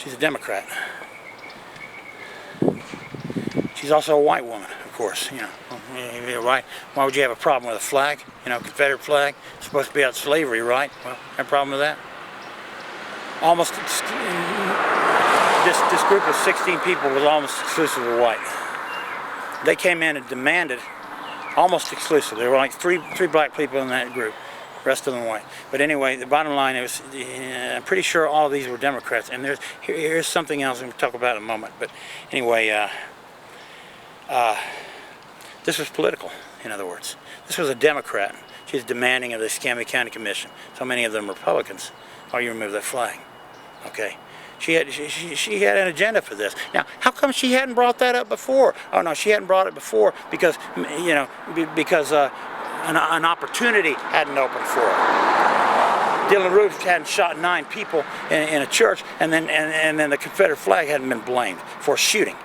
She's a Democrat. She's also a white woman, of course. You know, why would you have a problem with a flag? You know, Confederate flag. It's supposed to be out slavery, right? Well, have a problem with that? Almost this group of 16 people was almost exclusively white. They came in and demanded almost exclusively. There were like three black people in that group. The rest of them white. But anyway, the bottom line is, I'm pretty sure all of these were Democrats. And here's something else I'm going to talk about in a moment. But anyway, this was political, in other words. This was a Democrat. She was demanding of the Escambia County Commission, so many of them Republicans, oh, you remove that flag. Okay. She had an agenda for this. Now, how come she hadn't brought that up before? Oh no, she hadn't brought it before because, you know, because an opportunity hadn't opened for her. Dylan Roof hadn't shot 9 people in a church, and then the Confederate flag hadn't been blamed for shooting.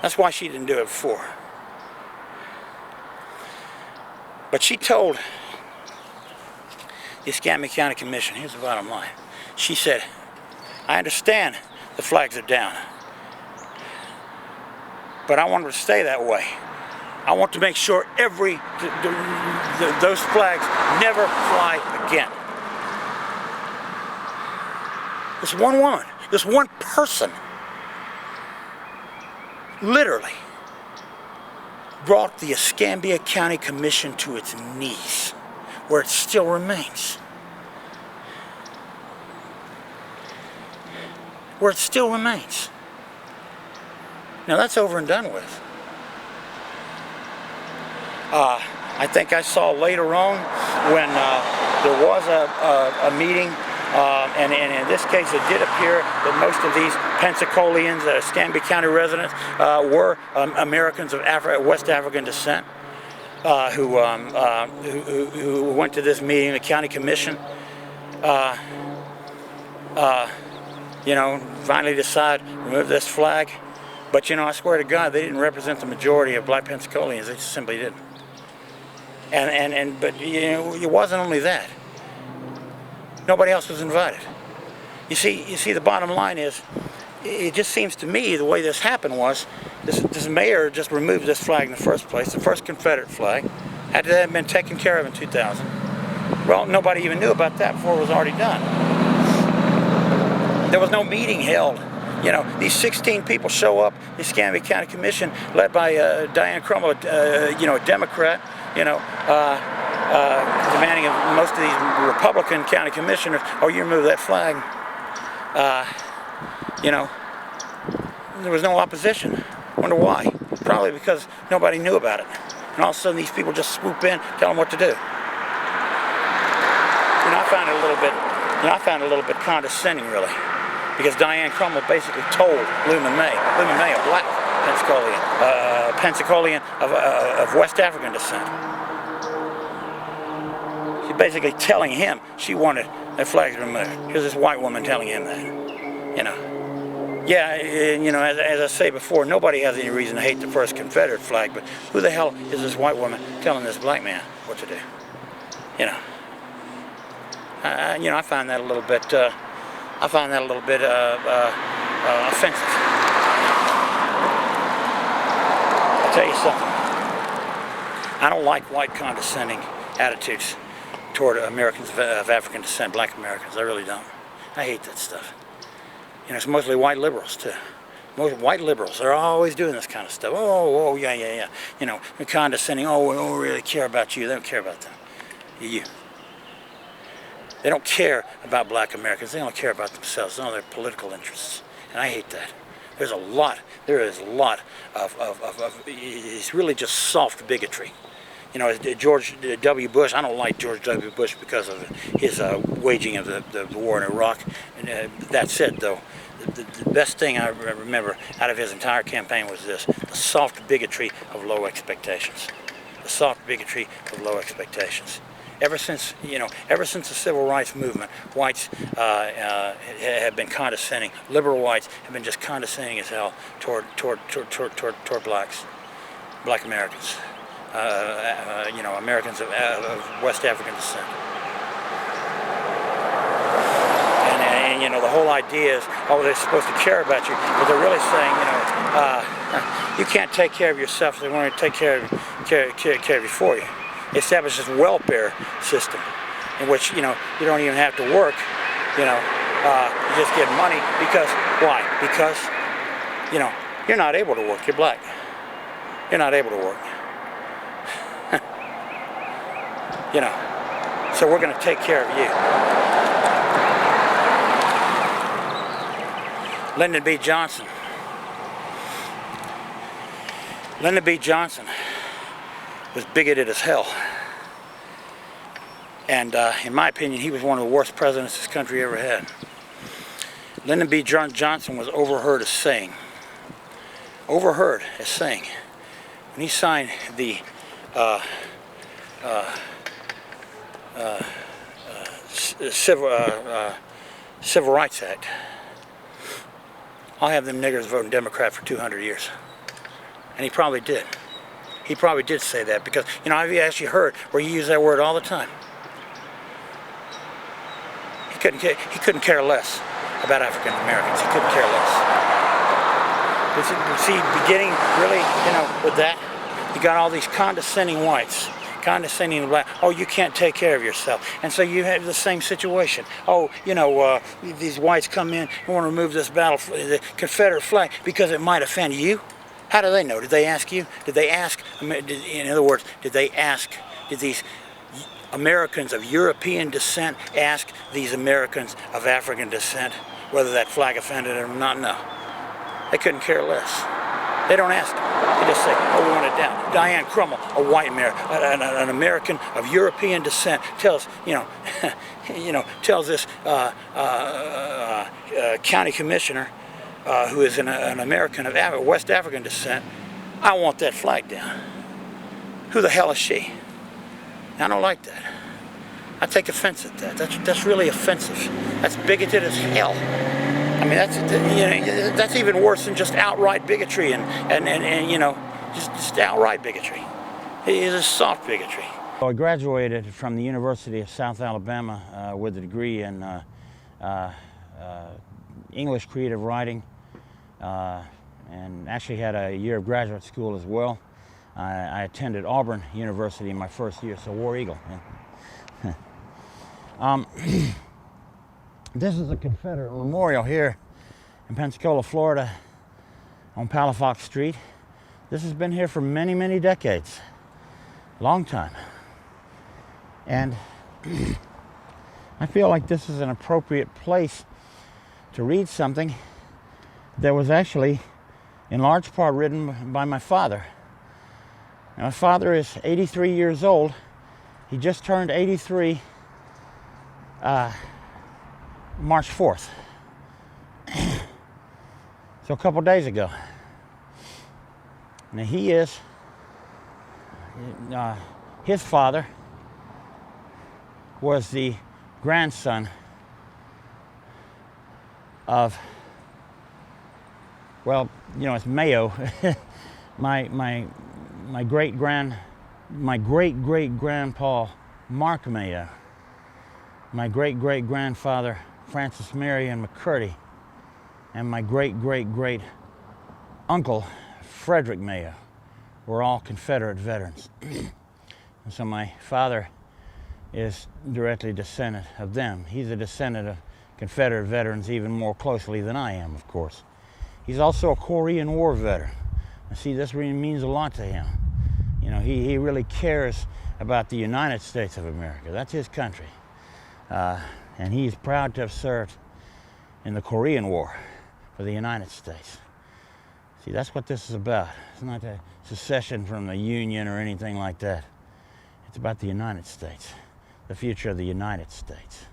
That's why she didn't do it before. But she told the Escambia County Commission, here's the bottom line. She said, I understand the flags are down, but I want them to stay that way. I want to make sure those flags never fly again. This one woman, this one person, literally brought the Escambia County Commission to its knees, where it still remains. Where it still remains. Now that's over and done with. I think I saw later on when there was a meeting, and in this case it did appear that most of these Pensacolians, Escambia County residents, were Americans of West African descent who went to this meeting, the county commission. You know, finally decide remove this flag. But you know, I swear to God, they didn't represent the majority of black Pensacolians. They just simply didn't. But you know, it wasn't only that. Nobody else was invited. You see, the bottom line is, it just seems to me the way this happened was, this mayor just removed this flag in the first place, the first Confederate flag, had to have been taken care of in 2000. Well, nobody even knew about that before it was already done. There was no meeting held. You know, these 16 people show up, the Escambia County Commission, led by Diane Crummell, you know, a Democrat, you know, demanding of most of these Republican county commissioners, oh, you remove that flag. You know, there was no opposition. Wonder why? Probably because nobody knew about it. And all of a sudden these people just swoop in, tell them what to do. You know, I found it a little bit condescending, really. Because Diane Crummell basically told Luman May, a black Pensacolian of West African descent. She's basically telling him she wanted that flag removed. Here's this white woman telling him that, you know. Yeah, you know, as I say before, nobody has any reason to hate the first Confederate flag, but who the hell is this white woman telling this black man what to do? You know. You know, I find that a little bit, offensive. I'll tell you something. I don't like white condescending attitudes toward Americans of African descent, black Americans. I really don't. I hate that stuff. You know, it's mostly white liberals too. Most white liberals, they're always doing this kind of stuff. Oh, yeah. You know, they're condescending. Oh, we don't really care about you. They don't care about them. You. They don't care about black Americans. They don't care about themselves. They don't have their political interests. And I hate that. There is a lot of it's really just soft bigotry. You know, George W. Bush, I don't like George W. Bush because of his waging of the war in Iraq. And, that said, though, the best thing I remember out of his entire campaign was this: the soft bigotry of low expectations. The soft bigotry of low expectations. Ever since the civil rights movement, whites have been condescending. Liberal whites have been just condescending as hell toward blacks, black Americans. You know, Americans of West African descent. And And, you know, the whole idea is, oh, they're supposed to care about you, but they're really saying, you know, you can't take care of yourself, they want to take care of you for you. They established this welfare system in which, you know, you don't even have to work, you know, you just get money because, why? Because, you know, you're not able to work, you're black. You're not able to work. You know, so we're going to take care of you. Lyndon B. Johnson. Lyndon B. Johnson was bigoted as hell. And in my opinion, he was one of the worst presidents this country ever had. Lyndon B. Johnson was overheard as saying, when he signed the Civil Rights Act, I'll have them niggers voting Democrat for 200 years. And he probably did. He probably did say that because, you know, I've actually heard where you use that word all the time. He couldn't care less about African Americans. He couldn't care less. But see, beginning really, you know, with that, you got all these condescending whites, condescending black. Oh, you can't take care of yourself. And so you have the same situation. Oh, you know, these whites come in and want to remove this the Confederate flag because it might offend you. How do they know? Did they ask you? Did they ask, in other words, did these Americans of European descent ask these Americans of African descent whether that flag offended them or not? No. They couldn't care less. They don't ask them. They just say, oh, we want it down. Diane Crummell, a white an American of European descent, tells, you know, tells this county commissioner, who is an American of West African descent, I want that flag down. Who the hell is she? I don't like that. I take offense at that. That's really offensive. That's bigoted as hell. I mean, that's even worse than just outright bigotry and you know, just outright bigotry. It is a soft bigotry. I graduated from the University of South Alabama with a degree in English creative writing, and actually had a year of graduate school as well. I attended Auburn University in my first year, so War Eagle. Yeah. This is a Confederate memorial here in Pensacola, Florida, on Palafox Street. This has been here for many, many decades, long time. And I feel like this is an appropriate place to read something that was actually in large part written by my father. Now, my father is 83 years old. He just turned 83 March 4th. So a couple days ago. Now he is, his father was the grandson of, well, you know, it's Mayo. my great great grandpa Mark Mayo, my great grandfather Francis Marion McCurdy, and my great uncle Frederick Mayo were all Confederate veterans. And so my father is directly descendant of them. He's a descendant of Confederate veterans even more closely than I am, of course. He's also a Korean War veteran. And see, this really means a lot to him. You know, he really cares about the United States of America. That's his country. And he's proud to have served in the Korean War for the United States. See, that's what this is about. It's not a secession from the Union or anything like that. It's about the United States, the future of the United States.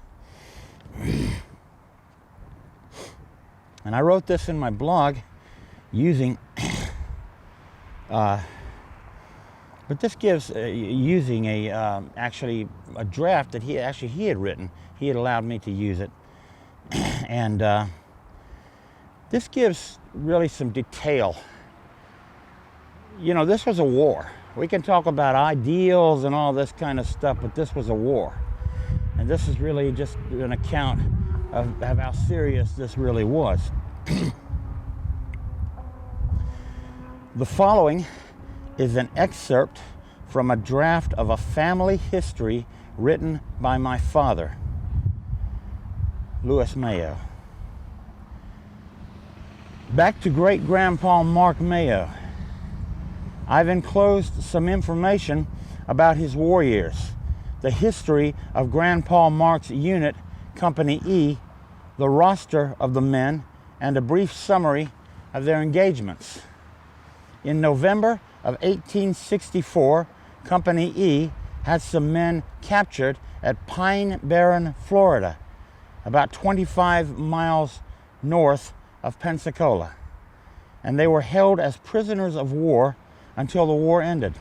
And I wrote this in my blog using, but this gives, using actually a draft that he had written. He had allowed me to use it. And this gives really some detail. You know, this was a war. We can talk about ideals and all this kind of stuff, but this was a war. And this is really just an account of how serious this really was. The following is an excerpt from a draft of a family history written by my father, Louis Mayo. Back to great-grandpa Mark Mayo. I've enclosed some information about his war years, the history of Grandpa Mark's unit, Company E, the roster of the men, and a brief summary of their engagements. In November of 1864, Company E had some men captured at Pine Barren, Florida, about 25 miles north of Pensacola, and they were held as prisoners of war until the war ended.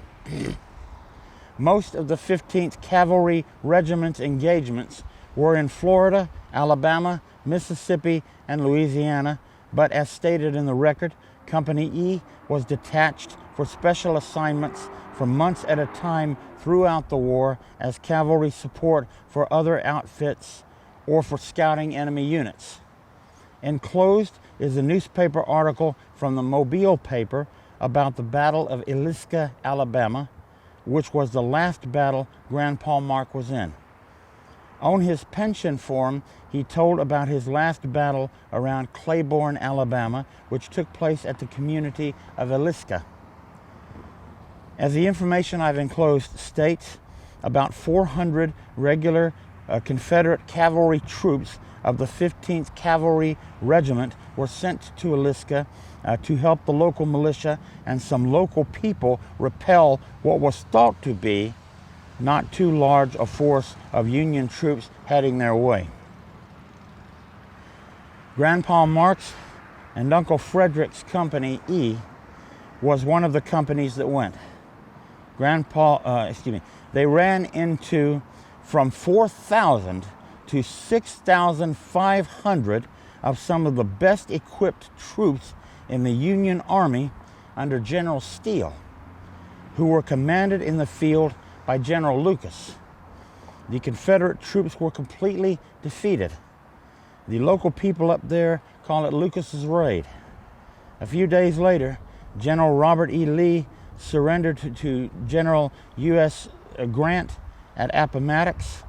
Most of the 15th Cavalry Regiment's engagements were in Florida, Alabama, Mississippi, and Louisiana, but as stated in the record, Company E was detached for special assignments for months at a time throughout the war as cavalry support for other outfits or for scouting enemy units. Enclosed is a newspaper article from the Mobile paper about the Battle of Ilisca, Alabama, which was the last battle Grandpa Mark was in. On his pension form, he told about his last battle around Claiborne, Alabama, which took place at the community of Ilisca. As the information I've enclosed states, about 400 regular Confederate cavalry troops of the 15th Cavalry Regiment were sent to Ilisca to help the local militia and some local people repel what was thought to be not too large a force of Union troops heading their way. Grandpa Mark's and Uncle Frederick's Company E was one of the companies that went. They ran into from 4,000 to 6,500 of some of the best equipped troops in the Union Army under General Steele, who were commanded in the field by General Lucas. The Confederate troops were completely defeated. The local people up there call it Lucas's Raid. A few days later, General Robert E. Lee surrendered to General U.S. Grant at Appomattox,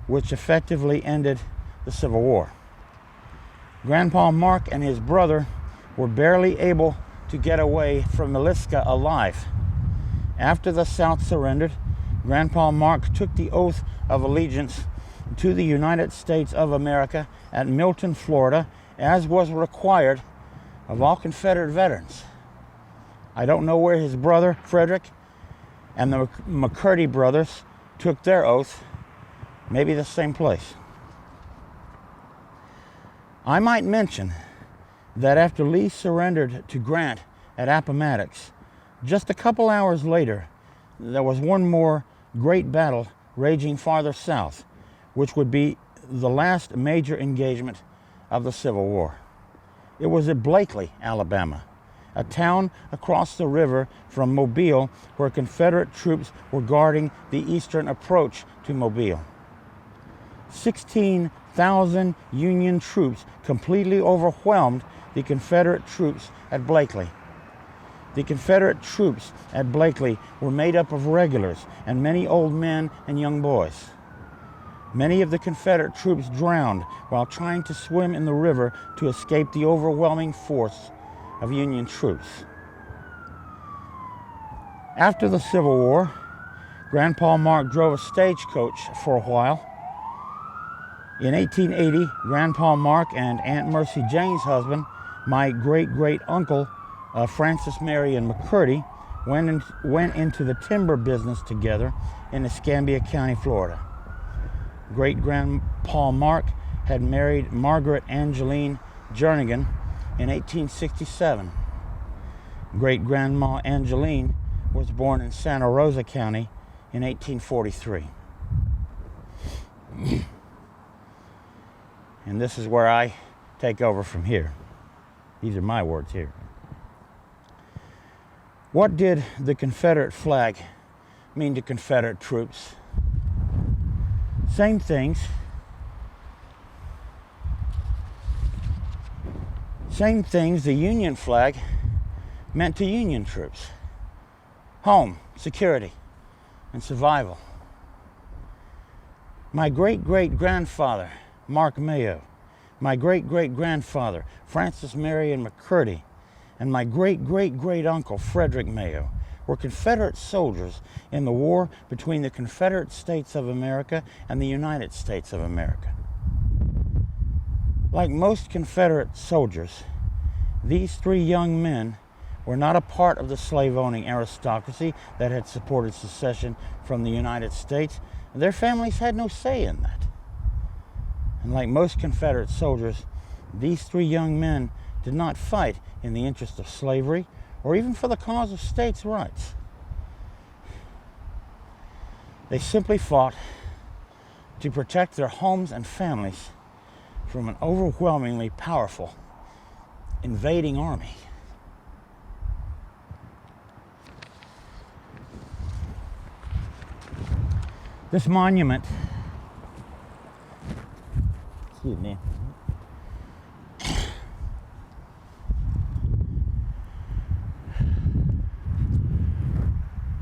which effectively ended the Civil War. Grandpa Mark and his brother were barely able to get away from Ilisca alive. After the South surrendered, Grandpa Mark took the oath of allegiance to the United States of America at Milton, Florida, as was required of all Confederate veterans. I don't know where his brother, Frederick, and the McCurdy brothers took their oath, maybe the same place. I might mention that after Lee surrendered to Grant at Appomattox, just a couple hours later, there was one more great battle raging farther south, which would be the last major engagement of the Civil War. It was at Blakely, Alabama, a town across the river from Mobile where Confederate troops were guarding the eastern approach to Mobile. 16,000 Union troops completely overwhelmed the Confederate troops at Blakely. The Confederate troops at Blakely were made up of regulars and many old men and young boys. Many of the Confederate troops drowned while trying to swim in the river to escape the overwhelming force of Union troops. After the Civil War, Grandpa Mark drove a stagecoach for a while. In 1880, Grandpa Mark and Aunt Mercy Jane's husband, my great-great-uncle Francis Marion McCurdy, went into the timber business together in Escambia County, Florida. Great-grandpa Mark had married Margaret Angeline Jernigan in 1867. Great-grandma Angeline was born in Santa Rosa County in 1843. And this is where I take over from here. These are my words here. What did the Confederate flag mean to Confederate troops? Same things Same things the Union flag meant to Union troops. Home, security, and survival. My great-great-grandfather, Mark Mayo, my great-great-grandfather, Francis Marion McCurdy, and my great-great-great-uncle, Frederick Mayo, were Confederate soldiers in the war between the Confederate States of America and the United States of America. Like most Confederate soldiers, these three young men were not a part of the slave-owning aristocracy that had supported secession from the United States. Their families had no say in that. And like most Confederate soldiers, these three young men did not fight in the interest of slavery or even for the cause of states' rights. They simply fought to protect their homes and families from an overwhelmingly powerful invading army. This monument, excuse me,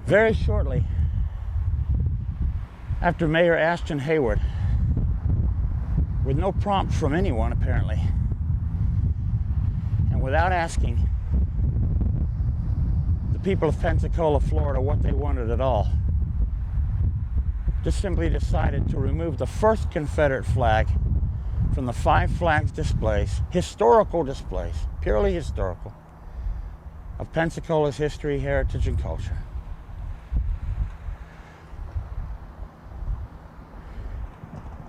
very shortly after Mayor Ashton Hayward, with no prompt from anyone apparently, and without asking the people of Pensacola, Florida, what they wanted at all, just simply decided to remove the first Confederate flag from the Five Flags displays, historical displays, purely historical, of Pensacola's history, heritage, and culture.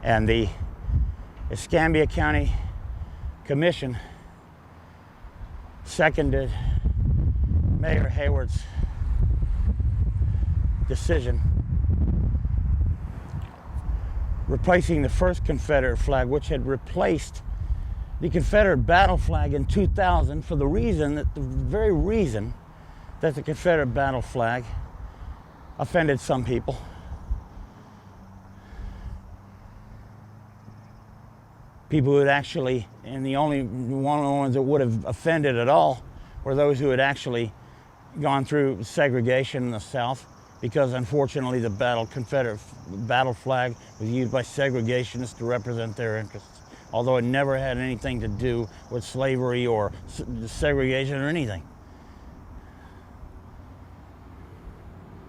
And the Escambia County Commission seconded Mayor Hayward's decision, replacing the first Confederate flag, which had replaced the Confederate battle flag in 2000 for the very reason that the Confederate battle flag offended some people. People who had actually, and the only one of the ones that would have offended at all were those who had actually gone through segregation in the South, because unfortunately the Confederate battle flag was used by segregationists to represent their interests, although it never had anything to do with slavery or segregation or anything.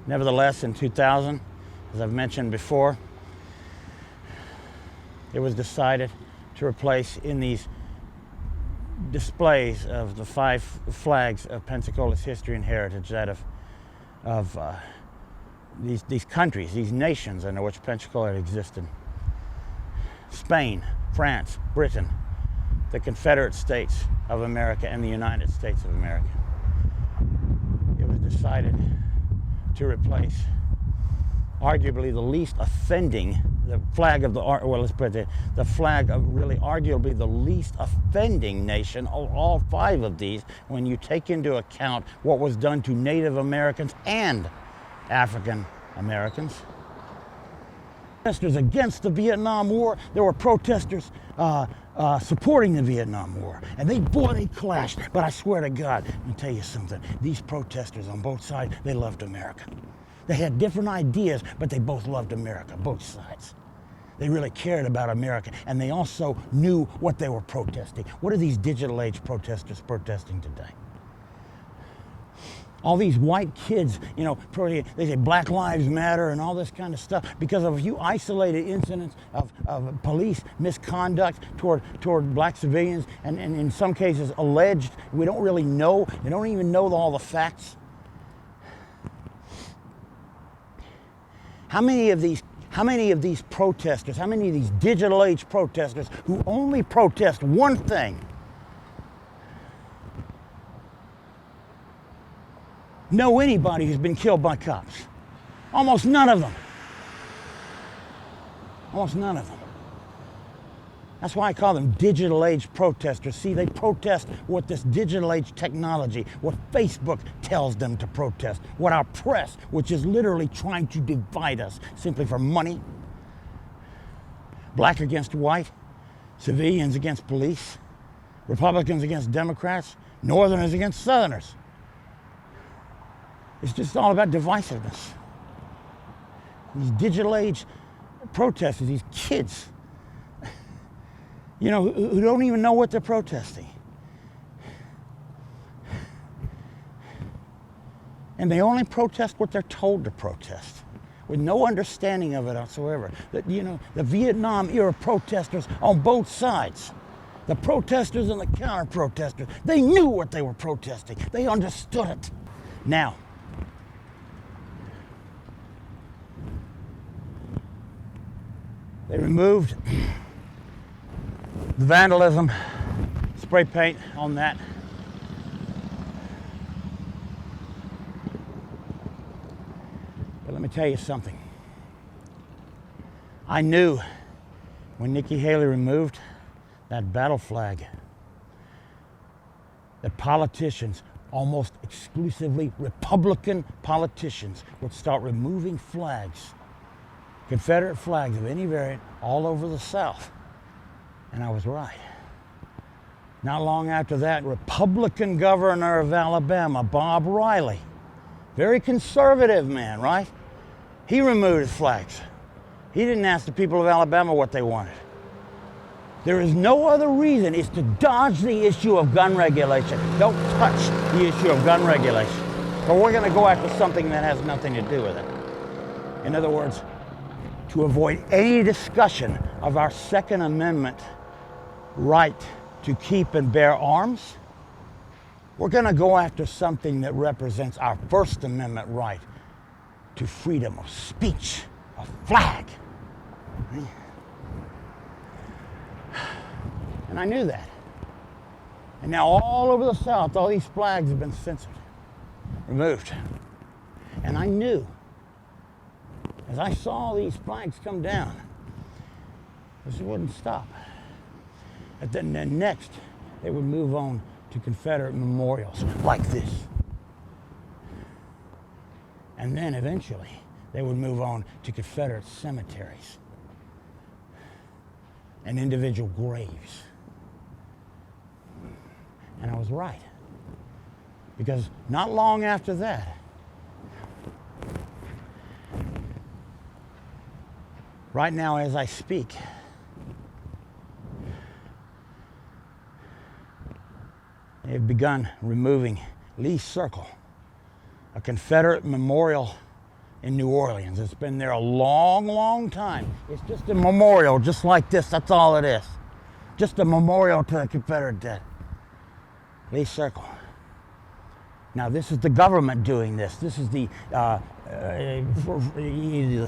Nevertheless, in 2000, as I've mentioned before, it was decided to replace in these displays of the five flags of Pensacola's history and heritage that of these countries, these nations under which Pensacola had existed. Spain, France, Britain, the Confederate States of America, and the United States of America. It was decided to replace arguably the least offending, the flag of the flag of really arguably the least offending nation of all five of these, when you take into account what was done to Native Americans and African Americans. Protesters against the Vietnam War, there were protesters supporting the Vietnam War, and they clashed. But I swear to God, let me tell you something, these protesters on both sides, they loved America. They had different ideas, but they both loved America, both sides. They really cared about America, and they also knew what they were protesting. What are these digital age protesters protesting today? All these white kids, you know, they say Black Lives Matter and all this kind of stuff because of a few isolated incidents of police misconduct toward black civilians, and in some cases alleged. We don't really know. They don't even know all the facts. How many of these protesters, how many of these digital age protesters who only protest one thing know anybody who's been killed by cops? Almost none of them. Almost none of them. That's why I call them digital age protesters. See, they protest what this digital age technology, what Facebook tells them to protest, what our press, which is literally trying to divide us simply for money, black against white, civilians against police, Republicans against Democrats, Northerners against Southerners. It's just all about divisiveness. These digital age protesters, these kids, who don't even know what they're protesting. And they only protest what they're told to protest, with no understanding of it whatsoever. The Vietnam era protesters on both sides, the protesters and the counter-protesters, they knew what they were protesting. They understood it. Now, they removed the vandalism, spray paint on that. But let me tell you something. I knew when Nikki Haley removed that battle flag that politicians, almost exclusively Republican politicians, would start removing flags, Confederate flags of any variant, all over the South. And I was right. Not long after that, Republican governor of Alabama, Bob Riley, very conservative man, right? He removed his flags. He didn't ask the people of Alabama what they wanted. There is no other reason. It's to dodge the issue of gun regulation. Don't touch the issue of gun regulation. But we're going to go after something that has nothing to do with it. In other words, to avoid any discussion of our Second Amendment right to keep and bear arms, we're going to go after something that represents our First Amendment right to freedom of speech, a flag. And I knew that. And now all over the South, all these flags have been censored, removed. And I knew, as I saw these flags come down, this wouldn't stop. And then next, they would move on to Confederate memorials like this. And then eventually, they would move on to Confederate cemeteries and individual graves. And I was right. Because not long after that, right now as I speak, they've begun removing Lee Circle, a Confederate memorial in New Orleans. It's been there a long, long time. It's just a memorial, just like this. That's all it is. Just a memorial to the Confederate dead. Lee Circle. Now, this is the government doing this. This is the either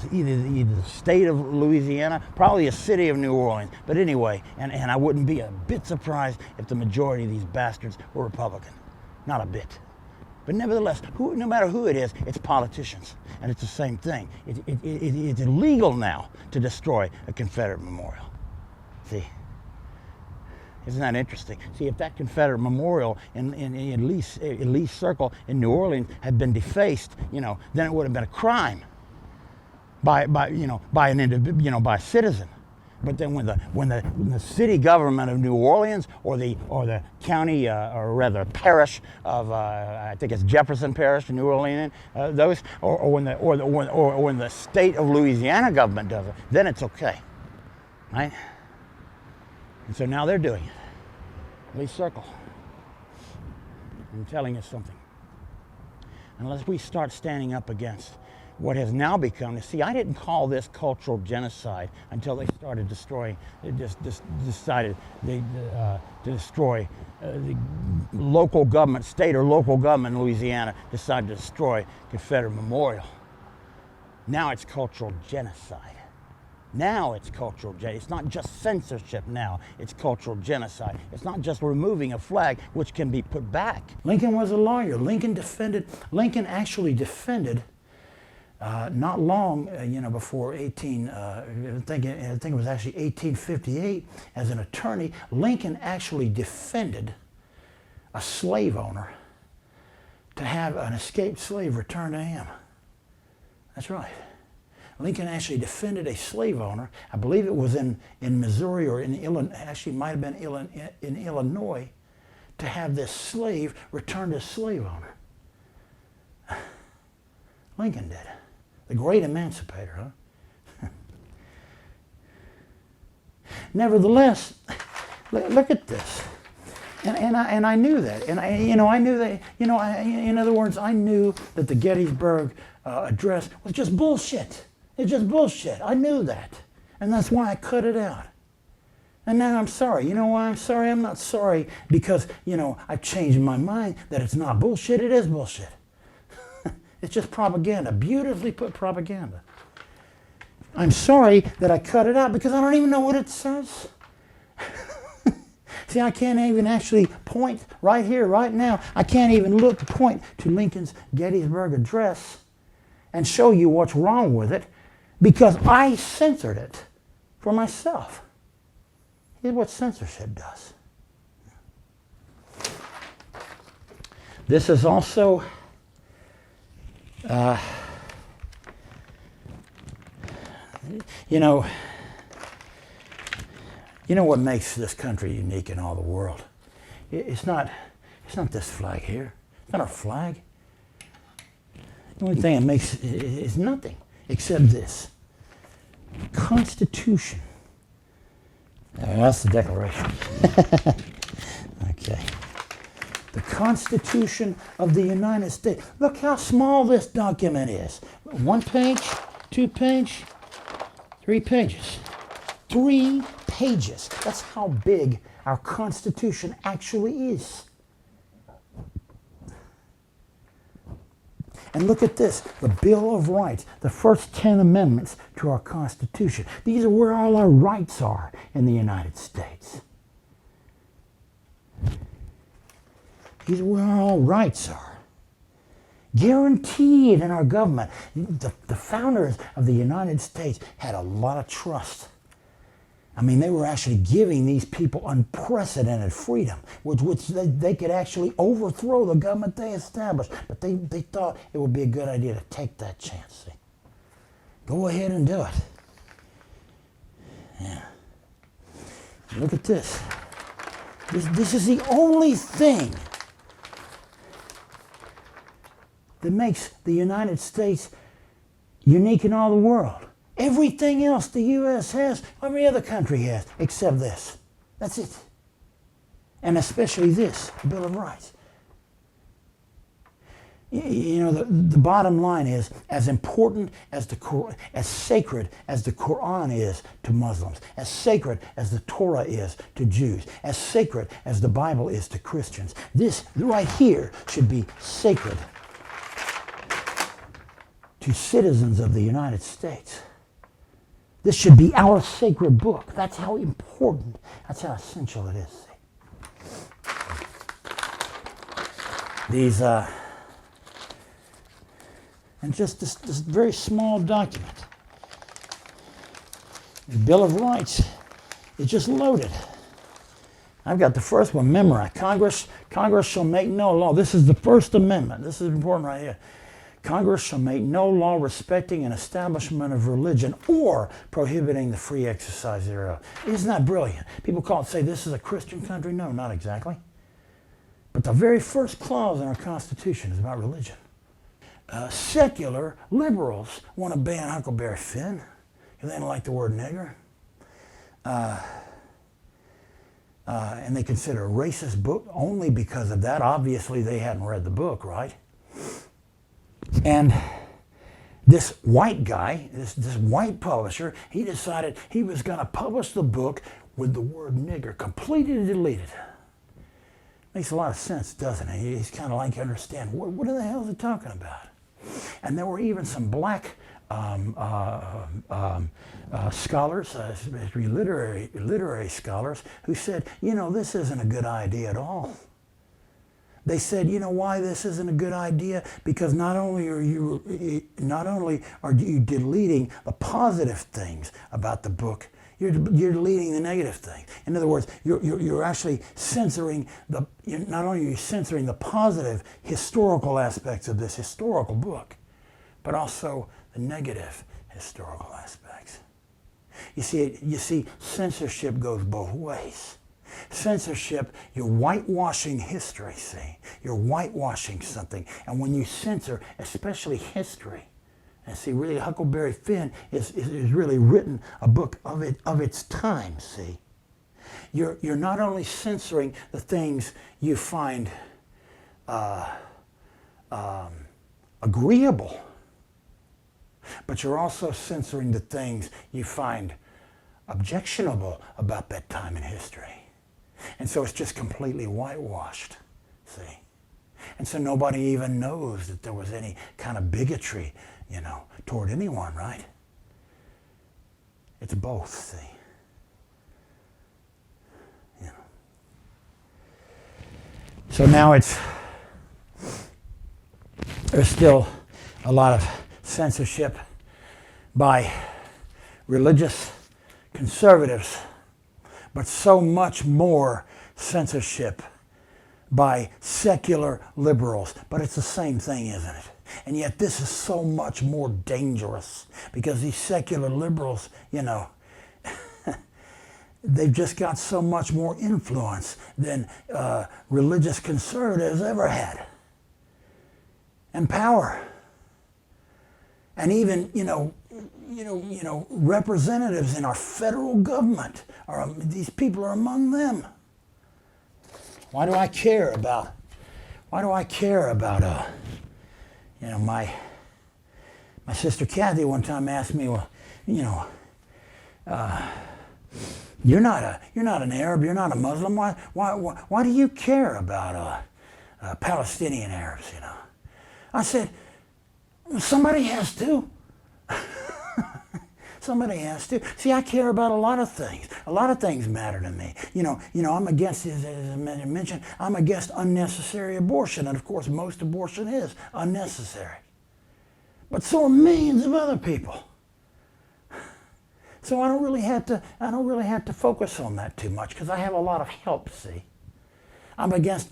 the state of Louisiana, probably a city of New Orleans. But anyway, and I wouldn't be a bit surprised if the majority of these bastards were Republican. Not a bit. But nevertheless, no matter who it is, it's politicians. And it's the same thing. It's illegal now to destroy a Confederate memorial. See? Isn't that interesting? See, if that Confederate memorial in Lee Circle in New Orleans had been defaced, then it would have been a crime by a citizen. But then when the city government of New Orleans or the county or rather parish of I think it's Jefferson Parish in New Orleans, or when the state of Louisiana government does it, then it's okay, right? And so now they're doing it. Lee Circle. I'm telling you something. Unless we start standing up against what has now become, I didn't call this cultural genocide until they started destroying, decided to destroy the local government, state or local government in Louisiana decided to destroy Confederate Memorial. Now it's cultural genocide. Now it's cultural genocide. It's not just censorship now, it's cultural genocide. It's not just removing a flag which can be put back. Lincoln was a lawyer. Lincoln actually defended not long, before I think it was actually 1858, as an attorney, Lincoln actually defended a slave owner to have an escaped slave returned to him. That's right. Lincoln actually defended a slave owner. I believe it was in Missouri or in Illinois. Actually, it might have been in Illinois, to have this slave returned his slave owner. Lincoln did. The great emancipator, huh? Nevertheless, look at this. And I knew that. And I knew that, in other words, I knew that the Gettysburg Address was just bullshit. It's just bullshit. I knew that. And that's why I cut it out. And now I'm sorry. You know why I'm sorry? I'm not sorry because, I've changed my mind that it's not bullshit. It is bullshit. It's just propaganda, beautifully put propaganda. I'm sorry that I cut it out because I don't even know what it says. See, I can't even actually point right here, right now. I can't even point to Lincoln's Gettysburg Address and show you what's wrong with it because I censored it for myself. Here's what censorship does. This is also you know what makes this country unique in all the world? It's not this flag here. It's not our flag. The only thing it makes is nothing except this. Constitution. That's the Declaration. Okay. The Constitution of the United States. Look how small this document is. 1 page, 2 page, 3 pages. 3 pages. That's how big our Constitution actually is. And look at this, the Bill of Rights, the first 10 amendments to our Constitution. These are where all our rights are in the United States. These are where all rights are. Guaranteed in our government. The founders of the United States had a lot of trust. I mean, they were actually giving these people unprecedented freedom, which they could actually overthrow the government they established. But they thought it would be a good idea to take that chance. See? Go ahead and do it. Yeah. Look at this. This is the only thing that makes the United States unique in all the world. Everything else the U.S. has, every other country has, except this. That's it. And especially this, the Bill of Rights. The bottom line is, as important as as sacred as the Quran is to Muslims, as sacred as the Torah is to Jews, as sacred as the Bible is to Christians, this right here should be sacred to citizens of the United States. This should be our sacred book. That's how important, that's how essential it is. These, and just this very small document, the Bill of Rights, is just loaded. I've got the first one memorized. Congress shall make no law. This is the First Amendment. This is important right here. Congress shall make no law respecting an establishment of religion or prohibiting the free exercise thereof. Isn't that brilliant? People say this is a Christian country. No, not exactly. But the very first clause in our Constitution is about religion. Secular liberals want to ban Huckleberry Finn because they don't like the word nigger. And they consider a racist book only because of that. Obviously, they hadn't read the book, right? And this white guy, this white publisher, he decided he was going to publish the book with the word nigger completely deleted. Makes a lot of sense, doesn't it? He's kind of like, understand, what the hell is he talking about? And there were even some black scholars, literary scholars, who said, this isn't a good idea at all. They said, you know why this isn't a good idea? Because not only are you deleting the positive things about the book, you're deleting the negative things. In other words, you're actually censoring not only are you censoring the positive historical aspects of this historical book, but also the negative historical aspects. You see, censorship goes both ways. Censorship, you're whitewashing history, see? You're whitewashing something. And when you censor, especially history, and see, really, Huckleberry Finn is really written a book of its time, see? You're not only censoring the things you find agreeable, but you're also censoring the things you find objectionable about that time in history. And so it's just completely whitewashed, see? And so nobody even knows that there was any kind of bigotry, toward anyone, right? It's both, see? So now there's still a lot of censorship by religious conservatives, but so much more censorship by secular liberals. But it's the same thing, isn't it? And yet this is so much more dangerous because these secular liberals, they've just got so much more influence than religious conservatives ever had. And power. And even, representatives in our federal government these people are among them. Why do I care about my sister Kathy one time asked me, well, you're not an Arab, you're not a Muslim. Why do you care about Palestinian Arabs? I said, somebody has to. Somebody has to. See, I care about a lot of things. A lot of things matter to me. I'm against, as I mentioned, I'm against unnecessary abortion, and of course, most abortion is unnecessary. But so are millions of other people. So I don't really have to focus on that too much because I have a lot of help. See, I'm against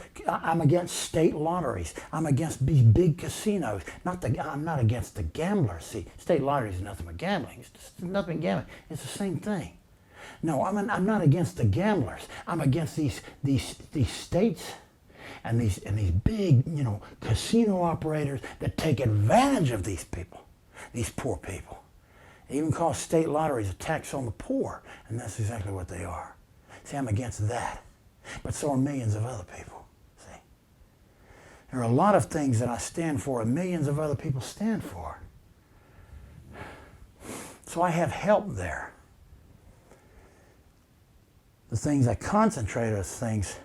state lotteries. I'm against these big casinos. I'm not against the gamblers. See, state lotteries is nothing but gambling. It's just nothing but gambling. It's the same thing. No, I'm not against the gamblers. I'm against these states and these big casino operators that take advantage of these people, these poor people. They even call state lotteries a tax on the poor, and that's exactly what they are. See, I'm against that. But so are millions of other people, see. There are a lot of things that I stand for and millions of other people stand for. So I have help there. The things I concentrate on are things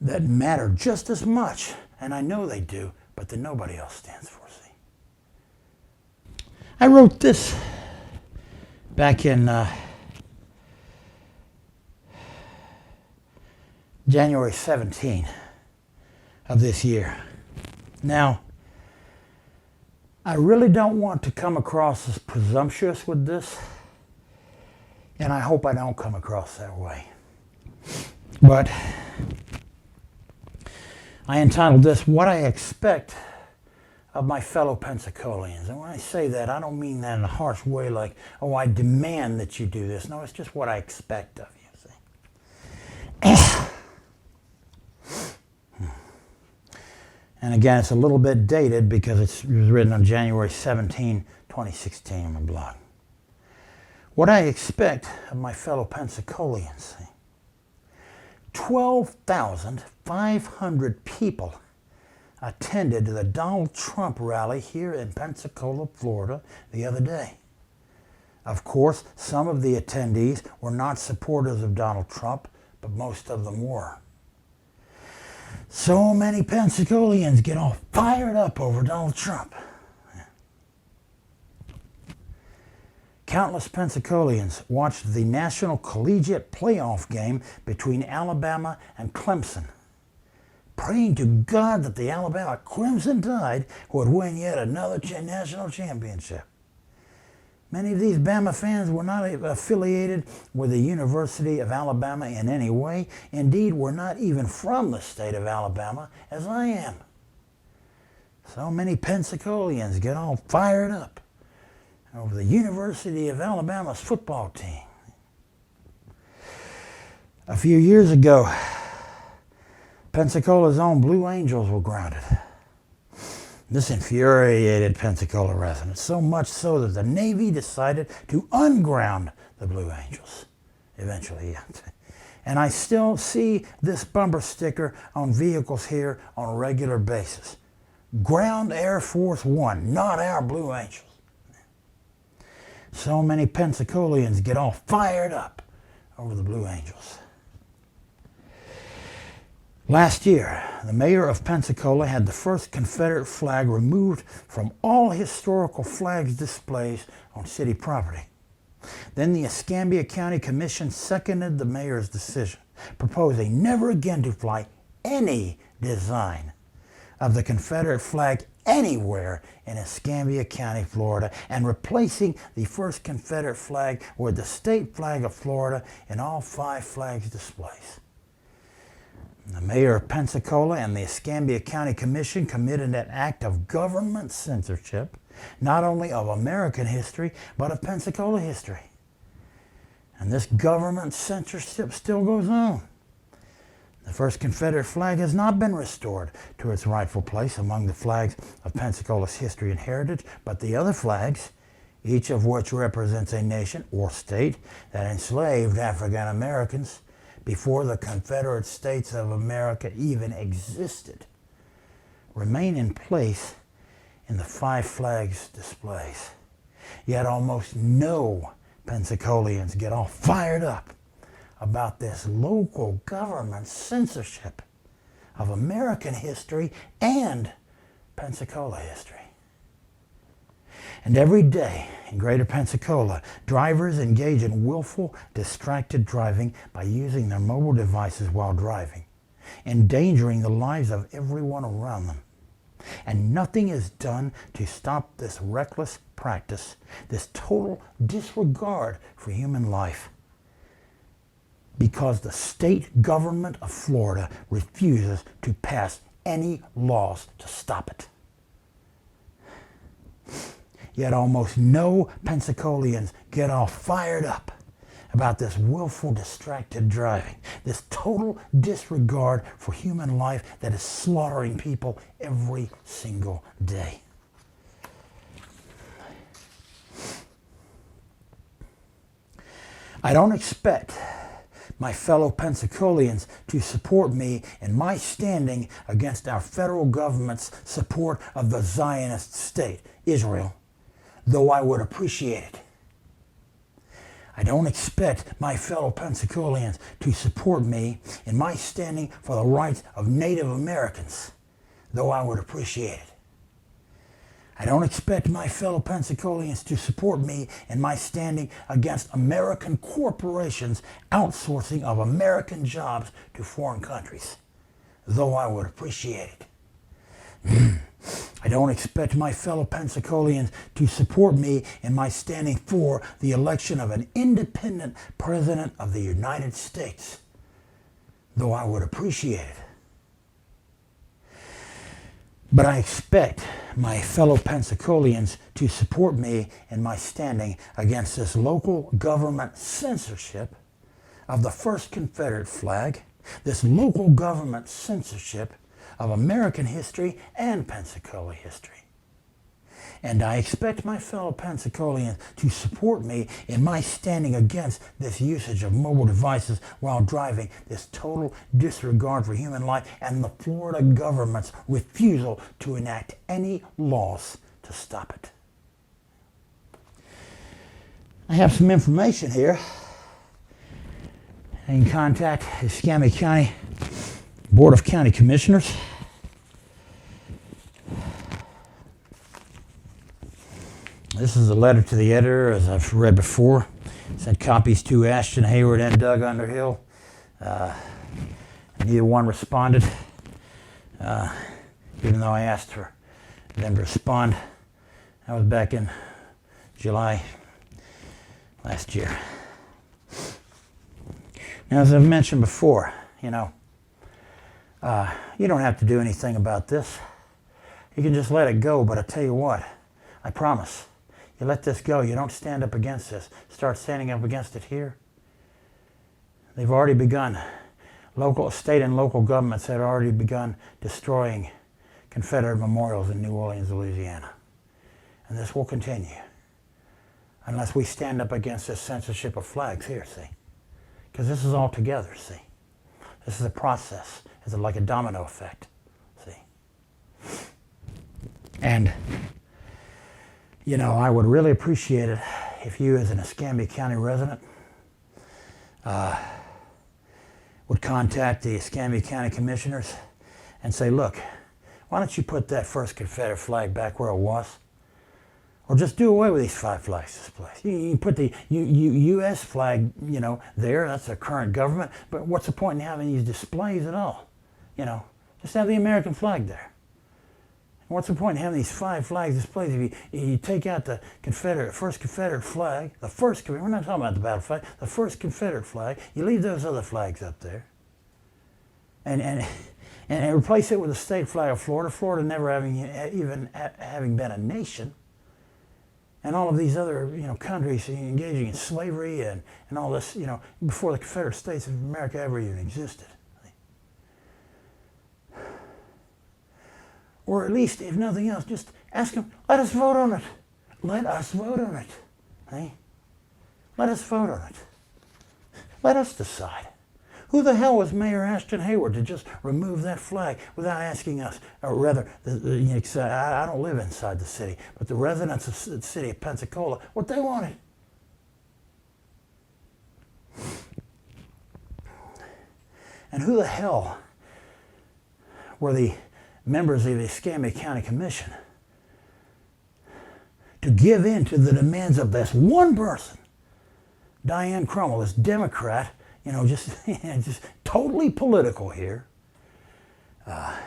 that matter just as much, and I know they do, but that nobody else stands for, see. I wrote this back in January 17 of this year. Now, I really don't want to come across as presumptuous with this, and I hope I don't come across that way. But I entitled this, What I Expect of My Fellow Pensacolians. And when I say that, I don't mean that in a harsh way like, oh, I demand that you do this. No, it's just what I expect of you, see. And again, it's a little bit dated because it was written on January 17, 2016 on my blog. What I expect of my fellow Pensacolians. 12,500 people attended the Donald Trump rally here in Pensacola, Florida the other day. Of course, some of the attendees were not supporters of Donald Trump, but most of them were. So many Pensacolians get all fired up over Donald Trump. Countless Pensacolians watched the National Collegiate Playoff game between Alabama and Clemson, praying to God that the Alabama Crimson Tide would win yet another national championship. Many of these Bama fans were not affiliated with the University of Alabama in any way. Indeed, were not even from the state of Alabama, as I am. So many Pensacolians get all fired up over the University of Alabama's football team. A few years ago, Pensacola's own Blue Angels were grounded. This infuriated Pensacola residents, so much so that the Navy decided to unground the Blue Angels. Eventually, yeah. And I still see this bumper sticker on vehicles here on a regular basis. Ground Air Force One, not our Blue Angels. So many Pensacolians get all fired up over the Blue Angels. Last year, the mayor of Pensacola had the first Confederate flag removed from all historical flags displays on city property. Then the Escambia County Commission seconded the mayor's decision, proposing never again to fly any design of the Confederate flag anywhere in Escambia County, Florida, and replacing the first Confederate flag with the state flag of Florida in all 5 flags displays. The mayor of Pensacola and the Escambia County Commission committed an act of government censorship, not only of American history, but of Pensacola history. And this government censorship still goes on. The first Confederate flag has not been restored to its rightful place among the flags of Pensacola's history and heritage, but the other flags, each of which represents a nation or state that enslaved African Americans before the Confederate States of America even existed, remain in place in the 5 flags displays. Yet almost no Pensacolians get all fired up about this local government censorship of American history and Pensacola history. And every day in Greater Pensacola, drivers engage in willful, distracted driving by using their mobile devices while driving, endangering the lives of everyone around them. And nothing is done to stop this reckless practice, this total disregard for human life, because the state government of Florida refuses to pass any laws to stop it. Yet almost no Pensacolians get all fired up about this willful, distracted driving, this total disregard for human life that is slaughtering people every single day. I don't expect my fellow Pensacolians to support me in my standing against our federal government's support of the Zionist state, Israel, though I would appreciate it. I don't expect my fellow Pensacolians to support me in my standing for the rights of Native Americans, though I would appreciate it. I don't expect my fellow Pensacolians to support me in my standing against American corporations outsourcing of American jobs to foreign countries, though I would appreciate it. I don't expect my fellow Pensacolians to support me in my standing for the election of an independent President of the United States, though I would appreciate it. But I expect my fellow Pensacolians to support me in my standing against this local government censorship of the first Confederate flag, this local government censorship of American history and Pensacola history. And I expect my fellow Pensacolians to support me in my standing against this usage of mobile devices while driving, this total disregard for human life, and the Florida government's refusal to enact any laws to stop it. I have some information here. You can contact the Escambia County Board of County Commissioners. This is a letter to the editor, as I've read before. Sent copies to Ashton Hayward and Doug Underhill. Neither one responded, even though I asked for them to respond. That was back in July last year. Now, as I've mentioned before, you don't have to do anything about this. You can just let it go, but I tell you what, I promise, You let this go. You don't stand up against this. Start standing up against it here. They've already begun. State and local governments had already begun destroying Confederate memorials in New Orleans, Louisiana. And this will continue unless we stand up against this censorship of flags here, see? Because this is all together, see? This is a process. It's like a domino effect, see? And, you know, I would really appreciate it if you, as an Escambia County resident, would contact the Escambia County Commissioners and say, look, why don't you put that first Confederate flag back where it was? Or just do away with these 5 flags displays. You put the U.S. flag, you know, there. That's the current government. But what's the point in having these displays at all? You know, just have the American flag there. What's the point in having these 5 flags displayed if you take out the first Confederate flag, we're not talking about the battle flag, the first Confederate flag, you leave those other flags up there, and replace it with the state flag of Florida, Florida never having been a nation, and all of these other, you know, countries engaging in slavery and all this, you know, before the Confederate States of America ever even existed. Or at least, if nothing else, just ask them, let us vote on it. Let us vote on it. Hey? Let us vote on it. Let us decide. Who the hell was Mayor Ashton Hayward to just remove that flag without asking us? Or rather, I don't live inside the city, but the residents of the city of Pensacola, what they wanted. And who the hell were the members of the Escambia County Commission to give in to the demands of this one person, Diane Crummell, this Democrat, you know, just totally political here. I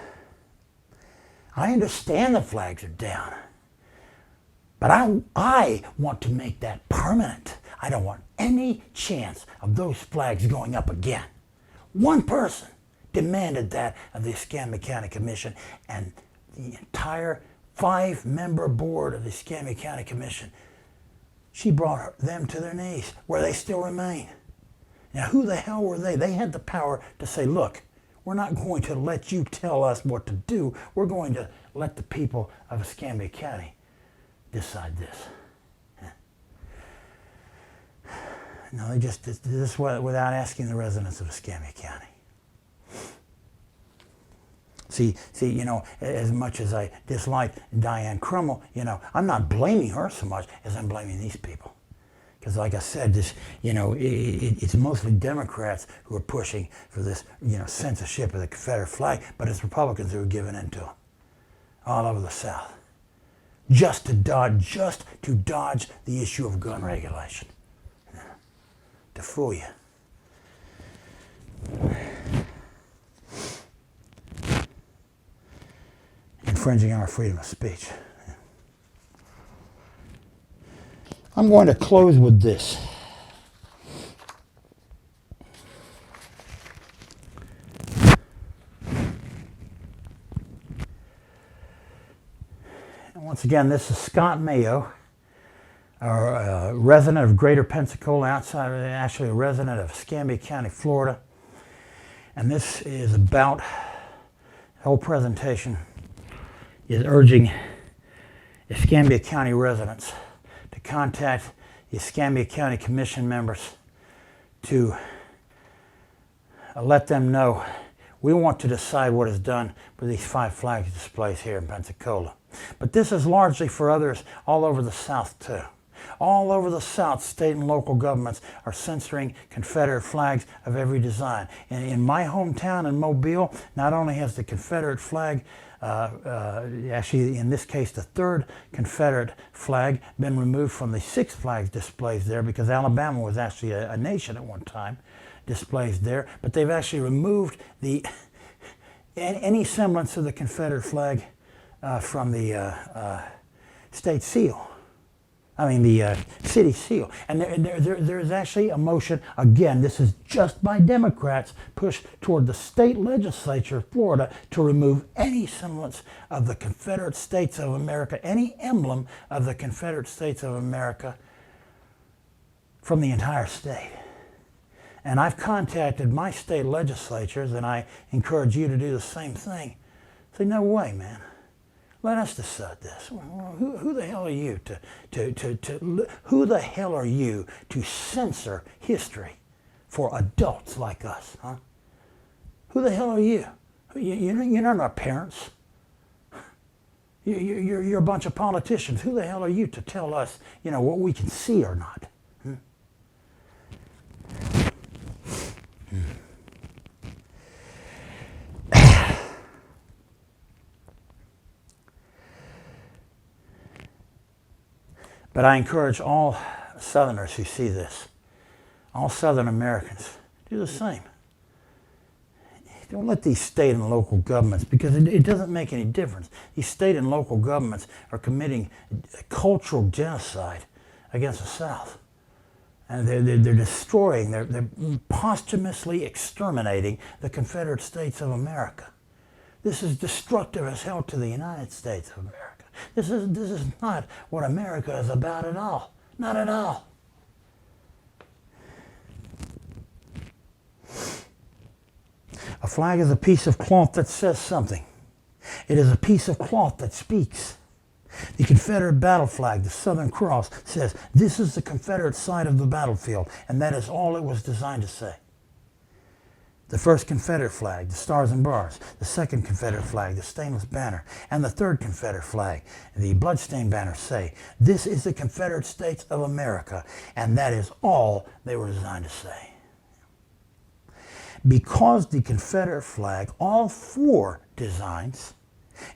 understand the flags are down, but I want to make that permanent. I don't want any chance of those flags going up again. One person demanded that of the Escambia County Commission, and the entire 5-member board of the Escambia County Commission, she brought them to their knees, where they still remain. Now, who the hell were they? They had the power to say, look, we're not going to let you tell us what to do. We're going to let the people of Escambia County decide this. No, they just did this without asking the residents of Escambia County. See, you know, as much as I dislike Diane Crummell, you know, I'm not blaming her so much as I'm blaming these people. Because like I said, this, you know, it's mostly Democrats who are pushing for this, you know, censorship of the Confederate flag, but it's Republicans who are giving in to it all over the South. Just to dodge the issue of gun regulation. To fool you. Infringing our freedom of speech. I'm going to close with this. And once again, this is Scott Mayo, a resident of Greater Pensacola, actually a resident of Escambia County, Florida. And this is about, the whole presentation is urging Escambia County residents to contact the Escambia County Commission members to let them know we want to decide what is done with these 5 flags displays here in Pensacola. But this is largely for others all over the South too. All over the South, state and local governments are censoring Confederate flags of every design. And in my hometown in Mobile, not only has the Confederate flag, actually in this case the 3rd Confederate flag, been removed from the 6 flags displays there, because Alabama was actually a nation at one time, displays there, but they've actually removed any semblance of the Confederate flag from the state seal the city seal. And there's actually a motion, again, this is just by Democrats, pushed toward the state legislature of Florida to remove any semblance of the Confederate States of America, any emblem of the Confederate States of America from the entire state. And I've contacted my state legislatures, and I encourage you to do the same thing. Say, no way, man. Let us decide this. Who the hell are you who the hell are you to censor history for adults like us, huh? Who the hell are you? You're not our parents. You're a bunch of politicians. Who the hell are you to tell us, what we can see or not? But I encourage all Southerners who see this, all Southern Americans, do the same. Don't let these state and local governments, because it doesn't make any difference. These state and local governments are committing cultural genocide against the South. And they're destroying, they're posthumously exterminating the Confederate States of America. This is destructive as hell to the United States of America. This is not what America is about at all. Not at all. A flag is a piece of cloth that says something. It is a piece of cloth that speaks. The Confederate battle flag, the Southern Cross, says this is the Confederate side of the battlefield, and that is all it was designed to say. The first Confederate flag, the Stars and Bars, the second Confederate flag, the Stainless Banner, and the third Confederate flag, the Bloodstained Banner say, this is the Confederate States of America, and that is all they were designed to say. Because the Confederate flag, all four designs,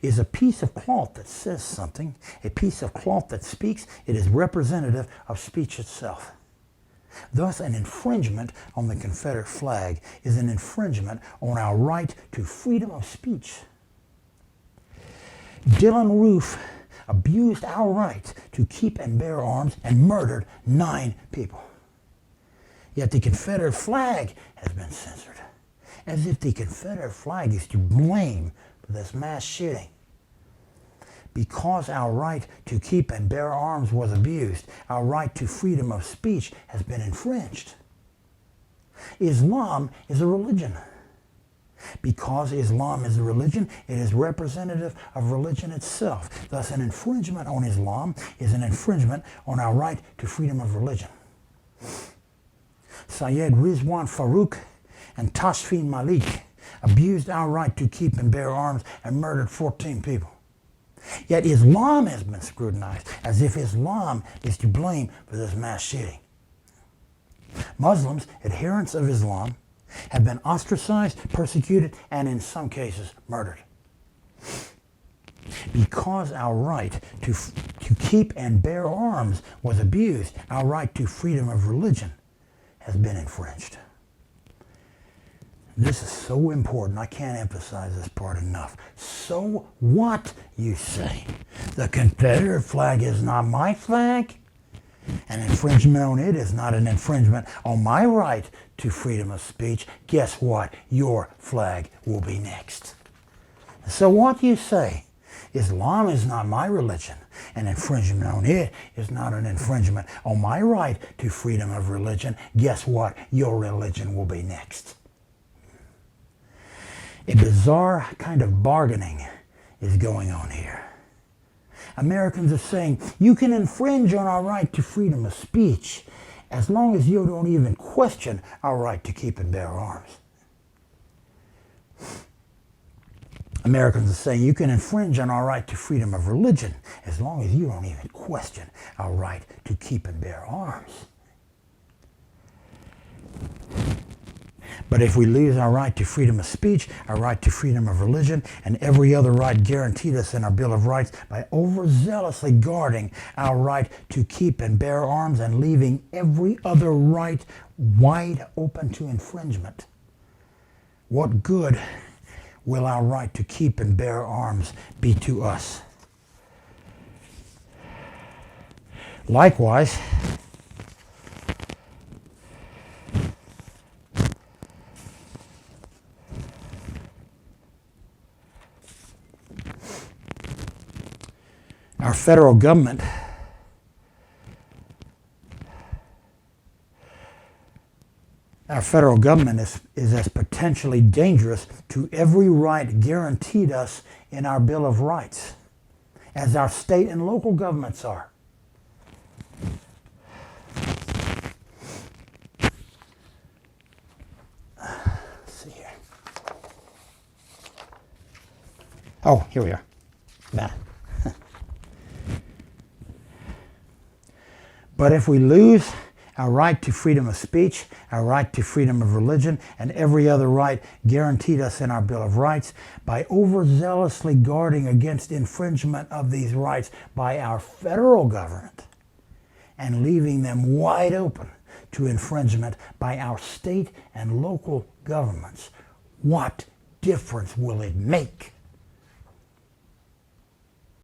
is a piece of cloth that says something, a piece of cloth that speaks, it is representative of speech itself. Thus, an infringement on the Confederate flag is an infringement on our right to freedom of speech. Dylann Roof abused our right to keep and bear arms and murdered 9 people. Yet the Confederate flag has been censored, as if the Confederate flag is to blame for this mass shooting. Because our right to keep and bear arms was abused, our right to freedom of speech has been infringed. Islam is a religion. Because Islam is a religion, it is representative of religion itself. Thus, an infringement on Islam is an infringement on our right to freedom of religion. Syed Rizwan Farouk and Tashfeen Malik abused our right to keep and bear arms and murdered 14 people. Yet Islam has been scrutinized as if Islam is to blame for this mass shooting. Muslims, adherents of Islam, have been ostracized, persecuted, and in some cases murdered. Because our right to keep and bear arms was abused, our right to freedom of religion has been infringed. This is so important. I can't emphasize this part enough. So what, you say? The Confederate flag is not my flag? An infringement on it is not an infringement on my right to freedom of speech. Guess what? Your flag will be next. So what, you say? Islam is not my religion. An infringement on it is not an infringement on my right to freedom of religion. Guess what? Your religion will be next. A bizarre kind of bargaining is going on here. Americans are saying, you can infringe on our right to freedom of speech as long as you don't even question our right to keep and bear arms. Americans are saying, you can infringe on our right to freedom of religion as long as you don't even question our right to keep and bear arms. But if we lose our right to freedom of speech, our right to freedom of religion, and every other right guaranteed us in our Bill of Rights by overzealously guarding our right to keep and bear arms and leaving every other right wide open to infringement, what good will our right to keep and bear arms be to us? Likewise, our federal government is as potentially dangerous to every right guaranteed us in our Bill of Rights as our state and local governments are. Let's see here. Oh, here we are. Nah. But if we lose our right to freedom of speech, our right to freedom of religion, and every other right guaranteed us in our Bill of Rights, by overzealously guarding against infringement of these rights by our federal government, and leaving them wide open to infringement by our state and local governments, what difference will it make?